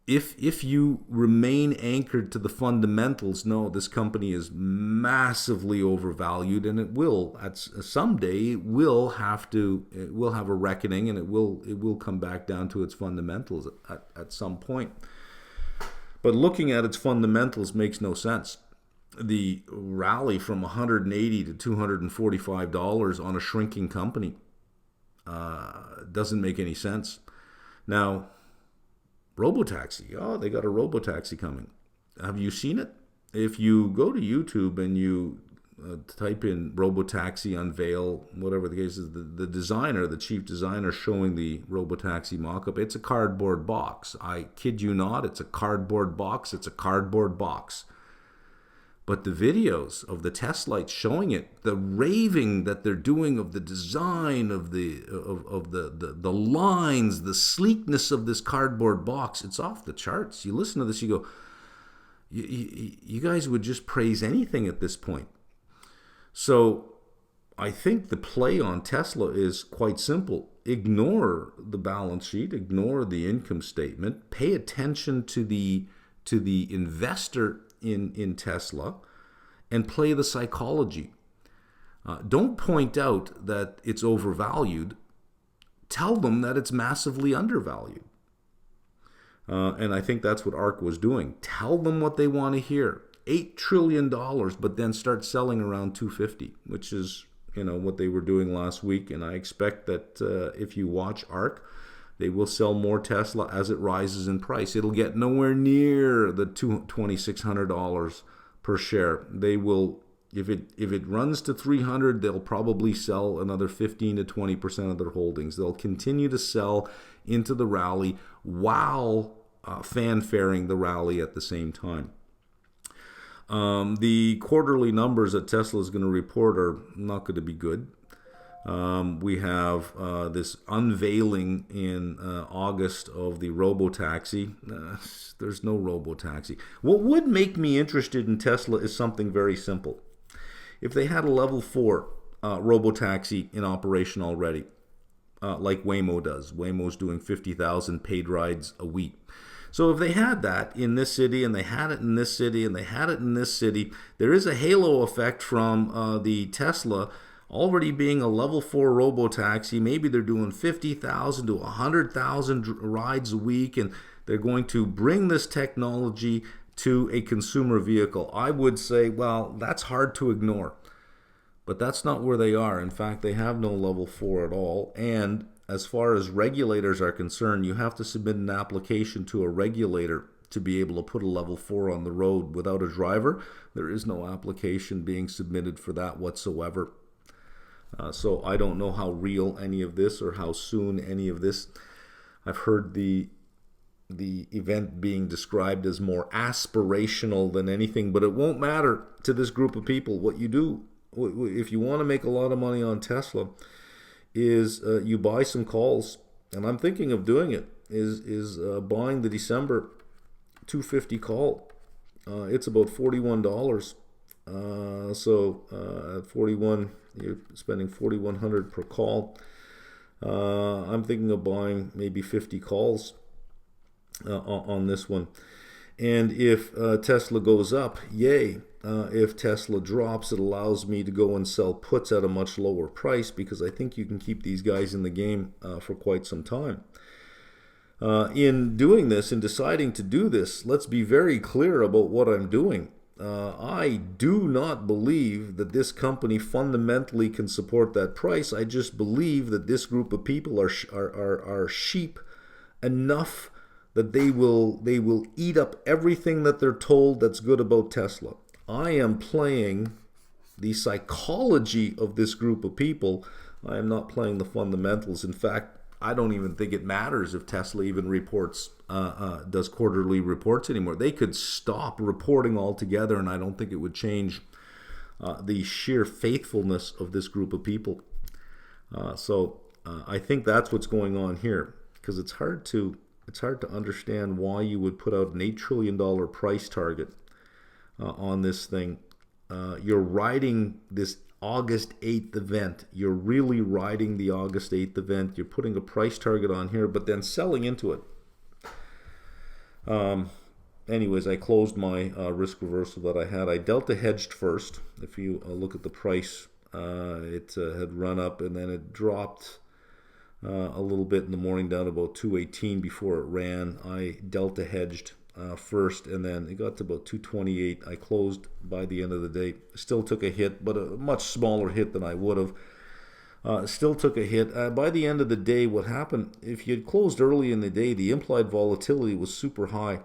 If you remain anchored to the fundamentals, no, this company is massively overvalued, and it will someday it will have a reckoning, and it will come back down to its fundamentals at some point. But looking at its fundamentals makes no sense. The rally from $180 to $245 on a shrinking company doesn't make any sense. Now, robotaxi. Oh, they got a robotaxi coming. Have you seen it? If you go to YouTube and you type in robotaxi unveil, whatever the case is, the designer, the chief designer showing the robotaxi mock-up, it's a cardboard box. I kid you not, it's a cardboard box. It's a cardboard box. But the videos of the test lights showing it, the raving that they're doing of the design, of the lines, the sleekness of this cardboard box, it's off the charts. You listen to this, you go, you guys would just praise anything at this point. So I think the play on Tesla is quite simple. Ignore the balance sheet, ignore the income statement, pay attention to the investor in Tesla, and play the psychology. Don't point out that it's overvalued. Tell them that it's massively undervalued. And I think that's what ARK was doing. Tell them what they want to hear. $8 trillion, but then start selling around 250, which is what they were doing last week. And I expect that if you watch ARK, they will sell more Tesla as it rises in price. It'll get nowhere near the $2,600 per share. They will, if it runs to 300, they'll probably sell another 15 to 20% of their holdings. They'll continue to sell into the rally while fanfaring the rally at the same time. The quarterly numbers that Tesla is going to report are not going to be good. We have this unveiling in August of the robotaxi. There's no robotaxi. What would make me interested in Tesla is something very simple. If they had a level 4 robotaxi in operation already, like Waymo does. Waymo's doing 50,000 paid rides a week. So if they had that in this city, and they had it in this city, and they had it in this city, there is a halo effect from the Tesla already being a level 4 robotaxi. Maybe they're doing 50,000 to 100,000 rides a week, and they're going to bring this technology to a consumer vehicle. I would say, well, that's hard to ignore. But that's not where they are. In fact, they have no level 4 at all. And as far as regulators are concerned, you have to submit an application to a regulator to be able to put a level 4 on the road without a driver. There is no application being submitted for that whatsoever. So I don't know how real any of this or how soon any of this. I've heard the event being described as more aspirational than anything, but it won't matter to this group of people. What you do, if you want to make a lot of money on Tesla, is you buy some calls, and I'm thinking of doing it, is buying the December 250 call. It's about $41. So at 41, you're spending $4,100 per call. I'm thinking of buying maybe 50 calls on this one. And if Tesla goes up, yay. If Tesla drops, it allows me to go and sell puts at a much lower price, because I think you can keep these guys in the game for quite some time. In doing this, in deciding to do this, let's be very clear about what I'm doing. I do not believe that this company fundamentally can support that price. I just believe that this group of people are sheep enough that they will eat up everything that they're told that's good about Tesla. I am playing the psychology of this group of people. I am not playing the fundamentals. In fact, I don't even think it matters if Tesla even reports, does quarterly reports anymore. They could stop reporting altogether, and I don't think it would change the sheer faithfulness of this group of people. So I think that's what's going on here, because it's hard to understand why you would put out an $8 trillion price target on this thing. You're riding this August 8th event. You're really riding the August 8th event. You're putting a price target on here, but then selling into it. Anyways, I closed my risk reversal that I had. I delta hedged first. If you look at the price, it had run up and then it dropped a little bit in the morning down to about 218 before it ran. I delta hedged first, and then it got to about 228. I closed by the end of the day. Still took a hit, but a much smaller hit than I would have. Still took a hit. By the end of the day, what happened, if you had closed early in the day, the implied volatility was super high.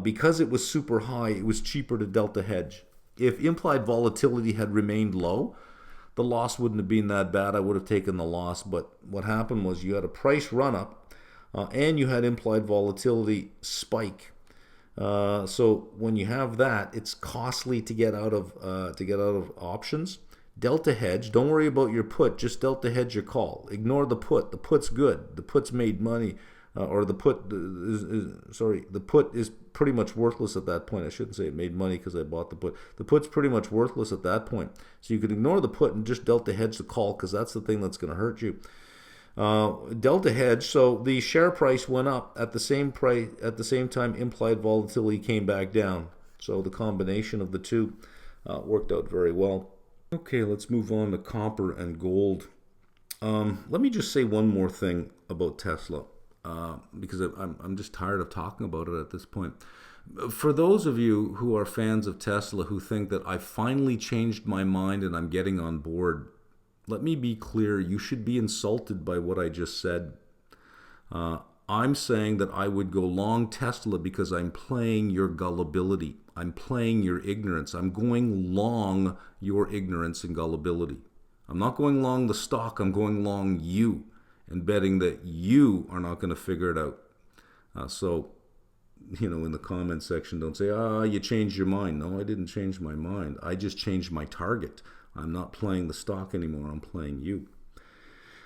Because it was super high, it was cheaper to delta hedge. If implied volatility had remained low, the loss wouldn't have been that bad. I would have taken the loss. But what happened was you had a price run up, and you had implied volatility spike. So when you have that, it's costly to get out of options. Delta hedge. Don't worry about your put. Just delta hedge your call. Ignore the put. The put's good. The put's made money, or the put the put is pretty much worthless at that point. I shouldn't say it made money because I bought the put. The put's pretty much worthless at that point. So you could ignore the put and just delta hedge the call, because that's the thing that's going to hurt you. Delta hedge, so the share price went up at the same time implied volatility came back down. So the combination of the two worked out very well. Okay, let's move on to copper and gold. Let me just say one more thing about Tesla, because I'm just tired of talking about it at this point. For those of you who are fans of Tesla who think that I finally changed my mind and I'm getting on board, let me be clear, you should be insulted by what I just said. I'm saying that I would go long Tesla because I'm playing your gullibility. I'm playing your ignorance. I'm going long your ignorance and gullibility. I'm not going long the stock, I'm going long you, and betting that you are not going to figure it out. So, in the comment section, don't say, you changed your mind. No, I didn't change my mind. I just changed my target. I'm not playing the stock anymore. I'm playing you.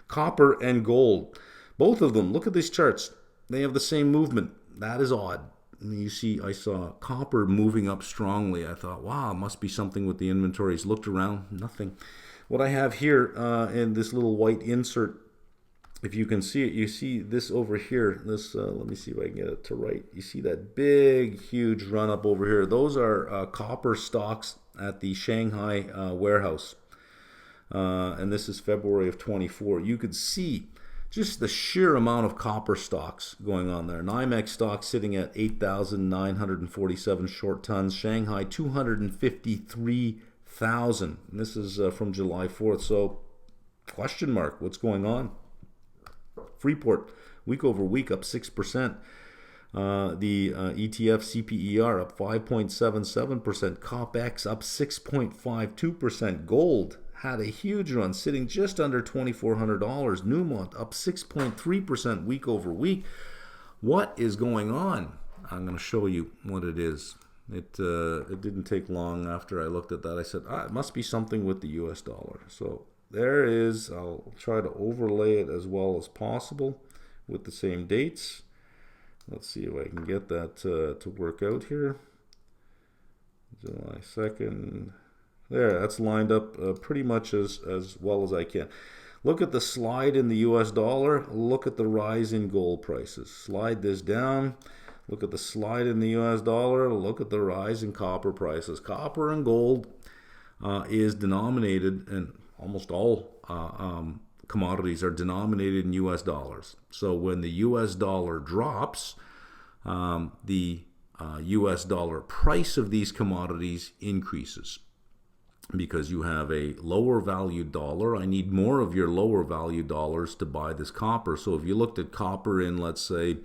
Copper and gold. Both of them, look at these charts. They have the same movement. That is odd. You see, I saw copper moving up strongly. I thought, wow, must be something with the inventories. Looked around, nothing. What I have here in this little white insert, if you can see it, you see this over here. This, let me see if I can get it to right. You see that big, huge run up over here. Those are copper stocks at the Shanghai warehouse. And this is February of 24. You could see just the sheer amount of copper stocks going on there. NYMEX stock sitting at 8,947 short tons. Shanghai 253,000. And this is from July 4th. So question mark, what's going on? Freeport, week over week, up 6%. The ETF CPER up 5.77%. COMEX up 6.52%. Gold had a huge run, sitting just under $2,400. Newmont up 6.3% week over week. What is going on? I'm going to show you what it is. It didn't take long after I looked at that. I said, it must be something with the US dollar. So there is. I'll try to overlay it as well as possible with the same dates. Let's see if I can get that to work out here. July 2nd. There, that's lined up pretty much as well as I can. Look at the slide in the US dollar. Look at the rise in gold prices. Slide this down. Look at the slide in the US dollar. Look at the rise in copper prices. Copper and gold is denominated, and almost all commodities are denominated in US dollars. So when the US dollar drops, the US dollar price of these commodities increases. Because you have a lower value dollar, I need more of your lower value dollars to buy this copper. So if you looked at copper in, let's say,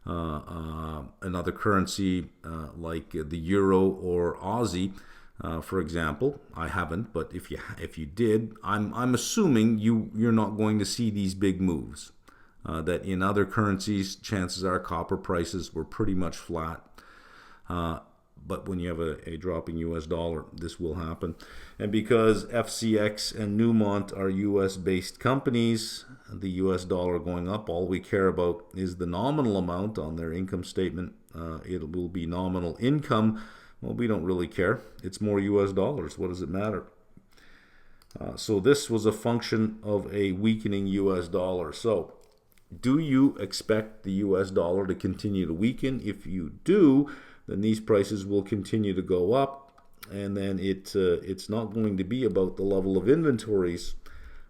another currency like the euro or Aussie, for example, I haven't, but if you did, I'm assuming you're not going to see these big moves. That in other currencies, chances are copper prices were pretty much flat. But when you have a dropping US dollar, this will happen. And because FCX and Newmont are US-based companies, the US dollar going up, all we care about is the nominal amount on their income statement. It will be nominal income. Well, we don't really care. It's more US dollars. What does it matter? So this was a function of a weakening US dollar. So do you expect the US dollar to continue to weaken? If you do, then these prices will continue to go up, and then it's not going to be about the level of inventories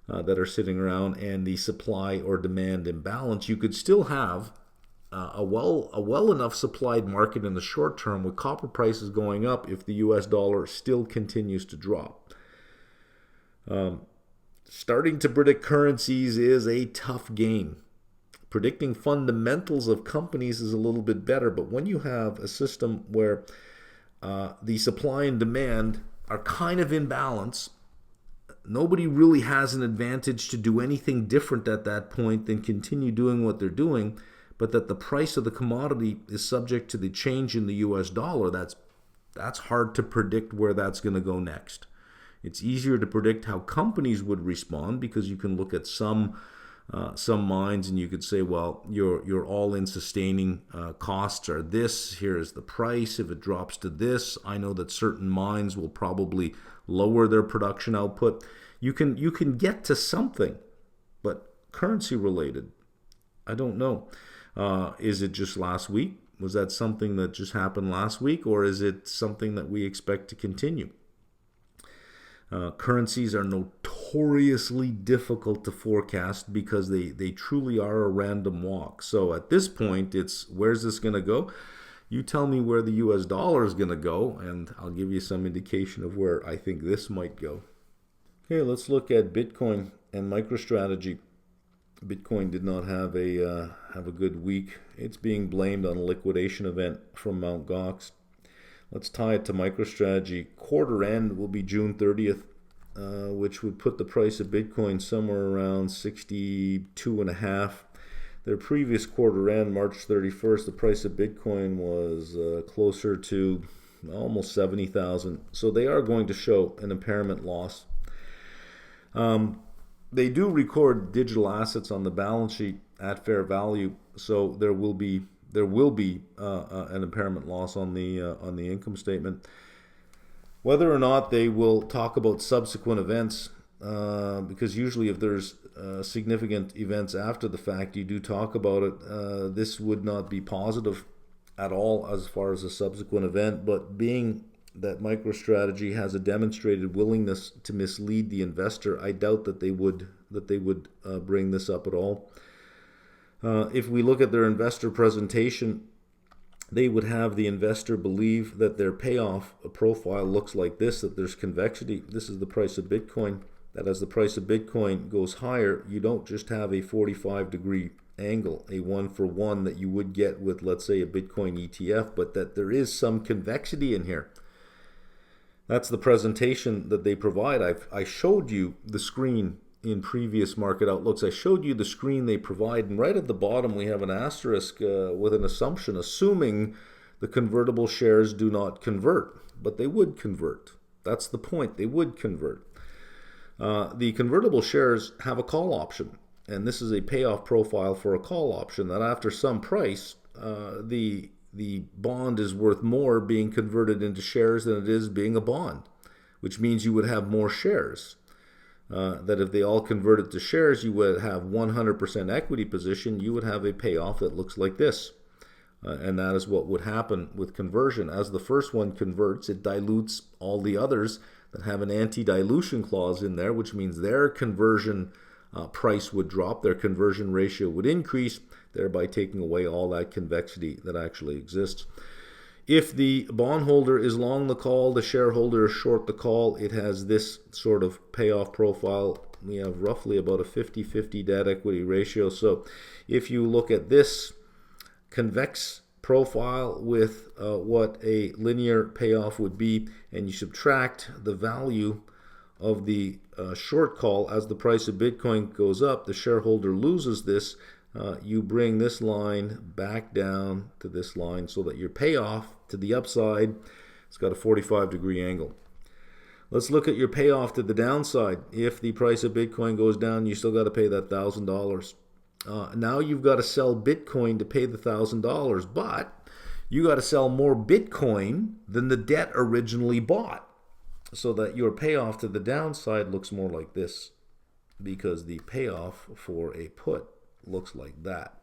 that are sitting around and the supply or demand imbalance. You could still have a well enough supplied market in the short term with copper prices going up if the US dollar still continues to drop. Starting to predict currencies is a tough game. Predicting fundamentals of companies is a little bit better, but when you have a system where the supply and demand are kind of in balance, nobody really has an advantage to do anything different at that point than continue doing what they're doing, but that the price of the commodity is subject to the change in the US dollar. That's hard to predict where that's going to go next. It's easier to predict how companies would respond because you can look at some mines and you could say, well, your all-in sustaining costs are this. Here is the price. If it drops to this, I know that certain mines will probably lower their production output. You can get to something, but currency related, I don't know. Is it just last week? Was that something that just happened last week, or is it something that we expect to continue? Currencies are notoriously difficult to forecast because they truly are a random walk. So at this point, it's where's this going to go? You tell me where the US dollar is going to go, and I'll give you some indication of where I think this might go. Okay, let's look at Bitcoin and MicroStrategy. Bitcoin did not have a good week. It's being blamed on a liquidation event from Mt. Gox. Let's tie it to MicroStrategy. Quarter end will be June 30th, which would put the price of Bitcoin somewhere around 62.5. Their previous quarter end, March 31st, the price of Bitcoin was closer to almost 70,000. So they are going to show an impairment loss. They do record digital assets on the balance sheet at fair value, so there will be an impairment loss on the income statement. Whether or not they will talk about subsequent events, because usually if there's significant events after the fact, you do talk about it. This would not be positive at all as far as a subsequent event, but being that MicroStrategy has a demonstrated willingness to mislead the investor, I doubt that they would bring this up at all. If we look at their investor presentation, they would have the investor believe that their payoff profile looks like this, that there's convexity. This is the price of Bitcoin. That as the price of Bitcoin goes higher, you don't just have a 45-degree angle, a 1-for-1 that you would get with, let's say, a Bitcoin ETF, but that there is some convexity in here. That's the presentation that they provide. I showed you the screen in previous market outlooks. I showed you the screen they provide, and right at the bottom we have an asterisk with an assumption, assuming the convertible shares do not convert, but they would convert. That's the point. They would convert. The convertible shares have a call option, and this is a payoff profile for a call option that after some price, the bond is worth more being converted into shares than it is being a bond, which means you would have more shares. That if they all converted to shares, you would have 100% equity position. You would have a payoff that looks like this. And that is what would happen with conversion. As the first one converts, it dilutes all the others that have an anti-dilution clause in there, which means their conversion price would drop, their conversion ratio would increase, thereby taking away all that convexity that actually exists. If the bondholder is long the call, the shareholder is short the call, it has this sort of payoff profile. We have roughly about a 50-50 debt equity ratio. So if you look at this convex profile with what a linear payoff would be, and you subtract the value of the short call as the price of Bitcoin goes up, the shareholder loses this. You bring this line back down to this line so that your payoff to the upside, it's got a 45-degree angle. Let's look at your payoff to the downside. If the price of Bitcoin goes down, you still got to pay that $1,000. Now you've got to sell Bitcoin to pay the $1,000, but you got to sell more Bitcoin than the debt originally bought, so that your payoff to the downside looks more like this, because the payoff for a put looks like that.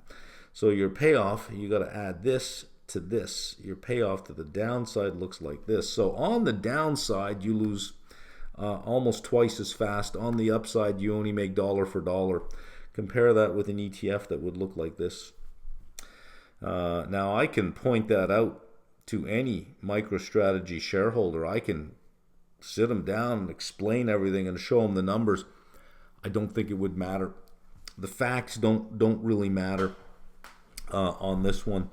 So your payoff, you got to add this to this. Your payoff to the downside looks like this. So on the downside, you lose almost twice as fast. On the upside, you only make dollar for dollar. Compare that with an ETF that would look like this. Now I can point that out to any MicroStrategy shareholder. I can sit them down and explain everything and show them the numbers. I don't think it would matter. The facts don't really matter on this one.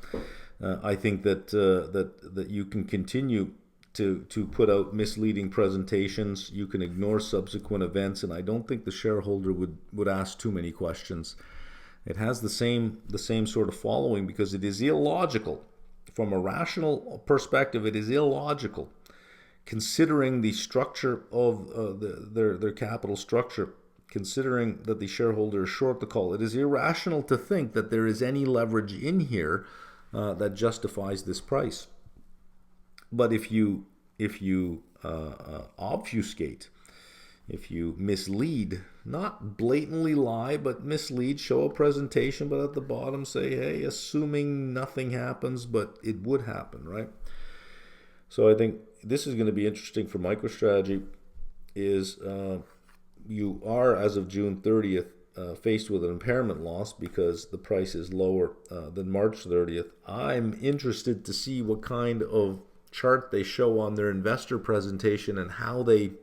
I think that you can continue to put out misleading presentations. You can ignore subsequent events, and I don't think the shareholder would ask too many questions. It has the same sort of following, because it is illogical. From a rational perspective, it is illogical, considering the structure of their capital structure, considering that the shareholder is short the call. It is irrational to think that there is any leverage in here that justifies this price. But if you obfuscate, if you mislead, not blatantly lie, but mislead, show a presentation, but at the bottom say, hey, assuming nothing happens, but it would happen, right? So I think this is going to be interesting for MicroStrategy. Is you are, as of June 30th, faced with an impairment loss because the price is lower than March 30th. I'm interested to see what kind of chart they show on their investor presentation and how they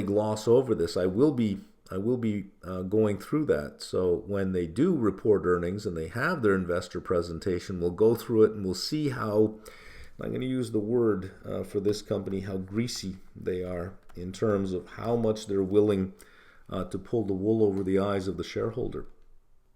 gloss over this. I will be going through that. So when they do report earnings and they have their investor presentation, we'll go through it and we'll see how, I'm going to use the word for this company, how greasy they are in terms of how much they're willing to pull the wool over the eyes of the shareholder.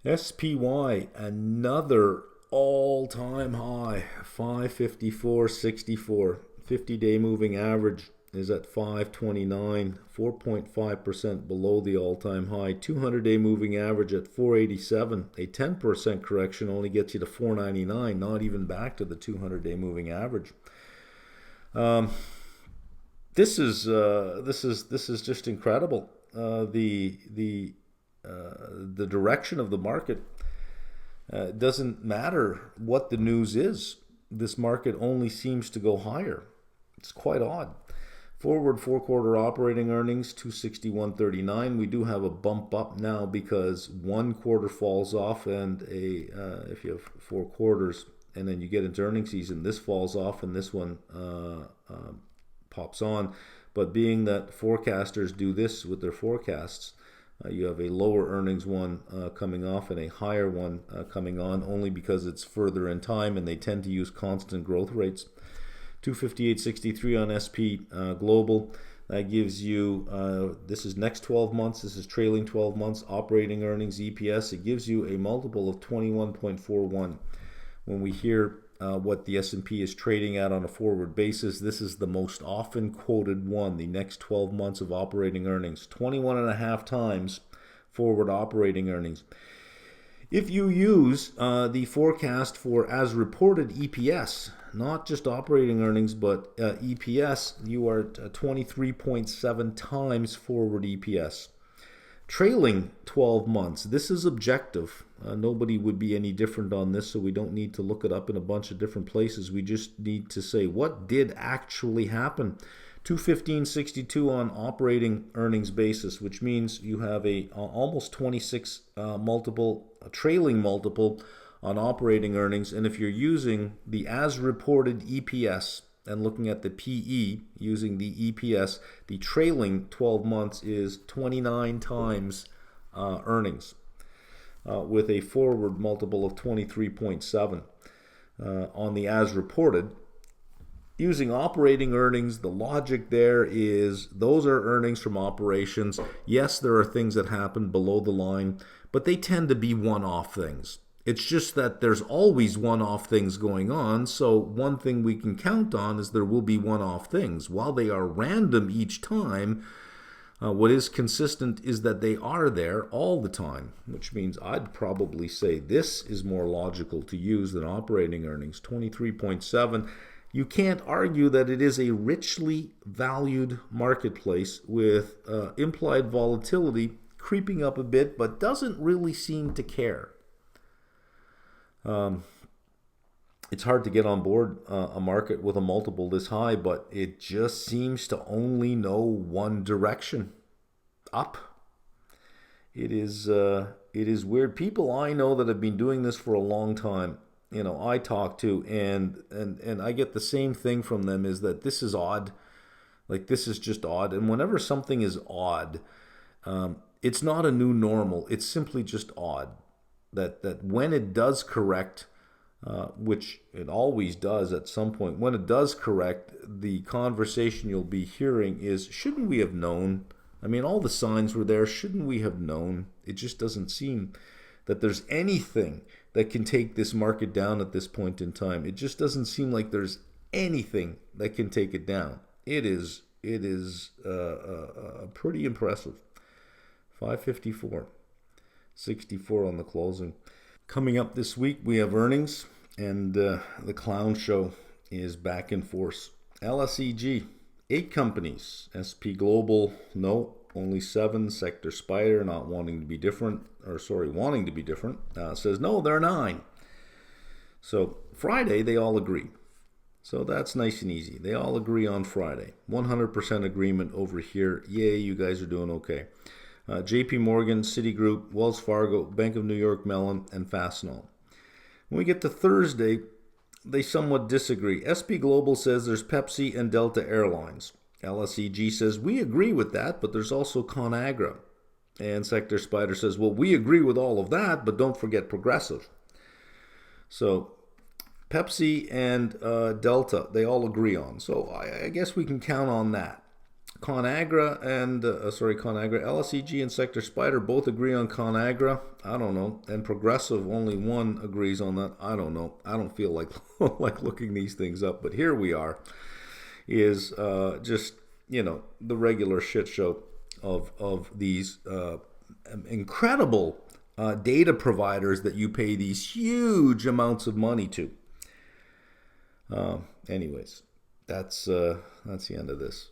SPY, another all-time high, 554.64. 50-day moving average is at 529, 4.5% below the all-time high. 200-day moving average at 487. A 10% correction only gets you to 499, not even back to the 200-day moving average. This is just incredible. The direction of the market doesn't matter what the news is. This market only seems to go higher. It's quite odd. Forward 4-quarter operating earnings 261.39. We do have a bump up now because one quarter falls off, and if you have 4 quarters and then you get into earnings season, this falls off and this one pops on. But being that forecasters do this with their forecasts, you have a lower earnings one coming off and a higher one coming on, only because it's further in time and they tend to use constant growth rates. 258.63 on SPGlobal. That gives you, this is next 12 months, this is trailing 12 months, operating earnings, EPS. It gives you a multiple of 21.41. When we hear what the S&P is trading at on a forward basis, this is the most often quoted one, the next 12 months of operating earnings. 21.5 times forward operating earnings. If you use the forecast for as reported EPS, not just operating earnings, but EPS, you are at 23.7 times forward EPS. Trailing 12 months, this is objective. Nobody would be any different on this, so we don't need to look it up in a bunch of different places. We just need to say what did actually happen. 215.62 on operating earnings basis, which means you have a almost 26 multiple, a trailing multiple on operating earnings. And if you're using the as reported EPS and looking at the PE using the EPS, the trailing 12 months is 29 times earnings with a forward multiple of 23.7 on the as reported. Using operating earnings, the logic there is those are earnings from operations. Yes, there are things that happen below the line, but they tend to be one-off things. It's just that there's always one-off things going on, so one thing we can count on is there will be one-off things. While they are random each time, what is consistent is that they are there all the time, which means I'd probably say this is more logical to use than operating earnings, 23.7. You can't argue that it is a richly valued marketplace with implied volatility creeping up a bit, but doesn't really seem to care. It's hard to get on board a market with a multiple this high, but it just seems to only know one direction, up. It is weird. People I know that have been doing this for a long time, I talk to, and I get the same thing from them, is that this is odd. Like, this is just odd. And whenever something is odd, it's not a new normal. It's simply just odd. That when it does correct, which it always does at some point, when it does correct, the conversation you'll be hearing is, shouldn't we have known? I mean, all the signs were there. Shouldn't we have known? It just doesn't seem that there's anything that can take this market down at this point in time. It just doesn't seem like there's anything that can take it down. It is pretty impressive. 554, 64 on the closing. Coming up this week, we have earnings, and the clown show is back in force. LSEG, 8 companies. SPGlobal, no, only 7. Sector SPDR, not wanting to be different, wanting to be different, says no, there are 9. So Friday, they all agree. So that's nice and easy. They all agree on Friday. 100% agreement over here. Yay, you guys are doing okay. JP Morgan, Citigroup, Wells Fargo, Bank of New York Mellon, and Fastenal. When we get to Thursday, they somewhat disagree. SPGlobal says there's Pepsi and Delta Airlines. LSEG says we agree with that, but there's also ConAgra. And Sector SPDR says, well, we agree with all of that, but don't forget Progressive. So Pepsi and Delta, they all agree on. So I guess we can count on that. ConAgra, LSEG and Sector SPDR both agree on ConAgra. I don't know. And Progressive, only one agrees on that. I don't know. I don't feel like looking these things up. But here we are. Is just, the regular shit show of these incredible data providers that you pay these huge amounts of money to. Anyways, that's the end of this.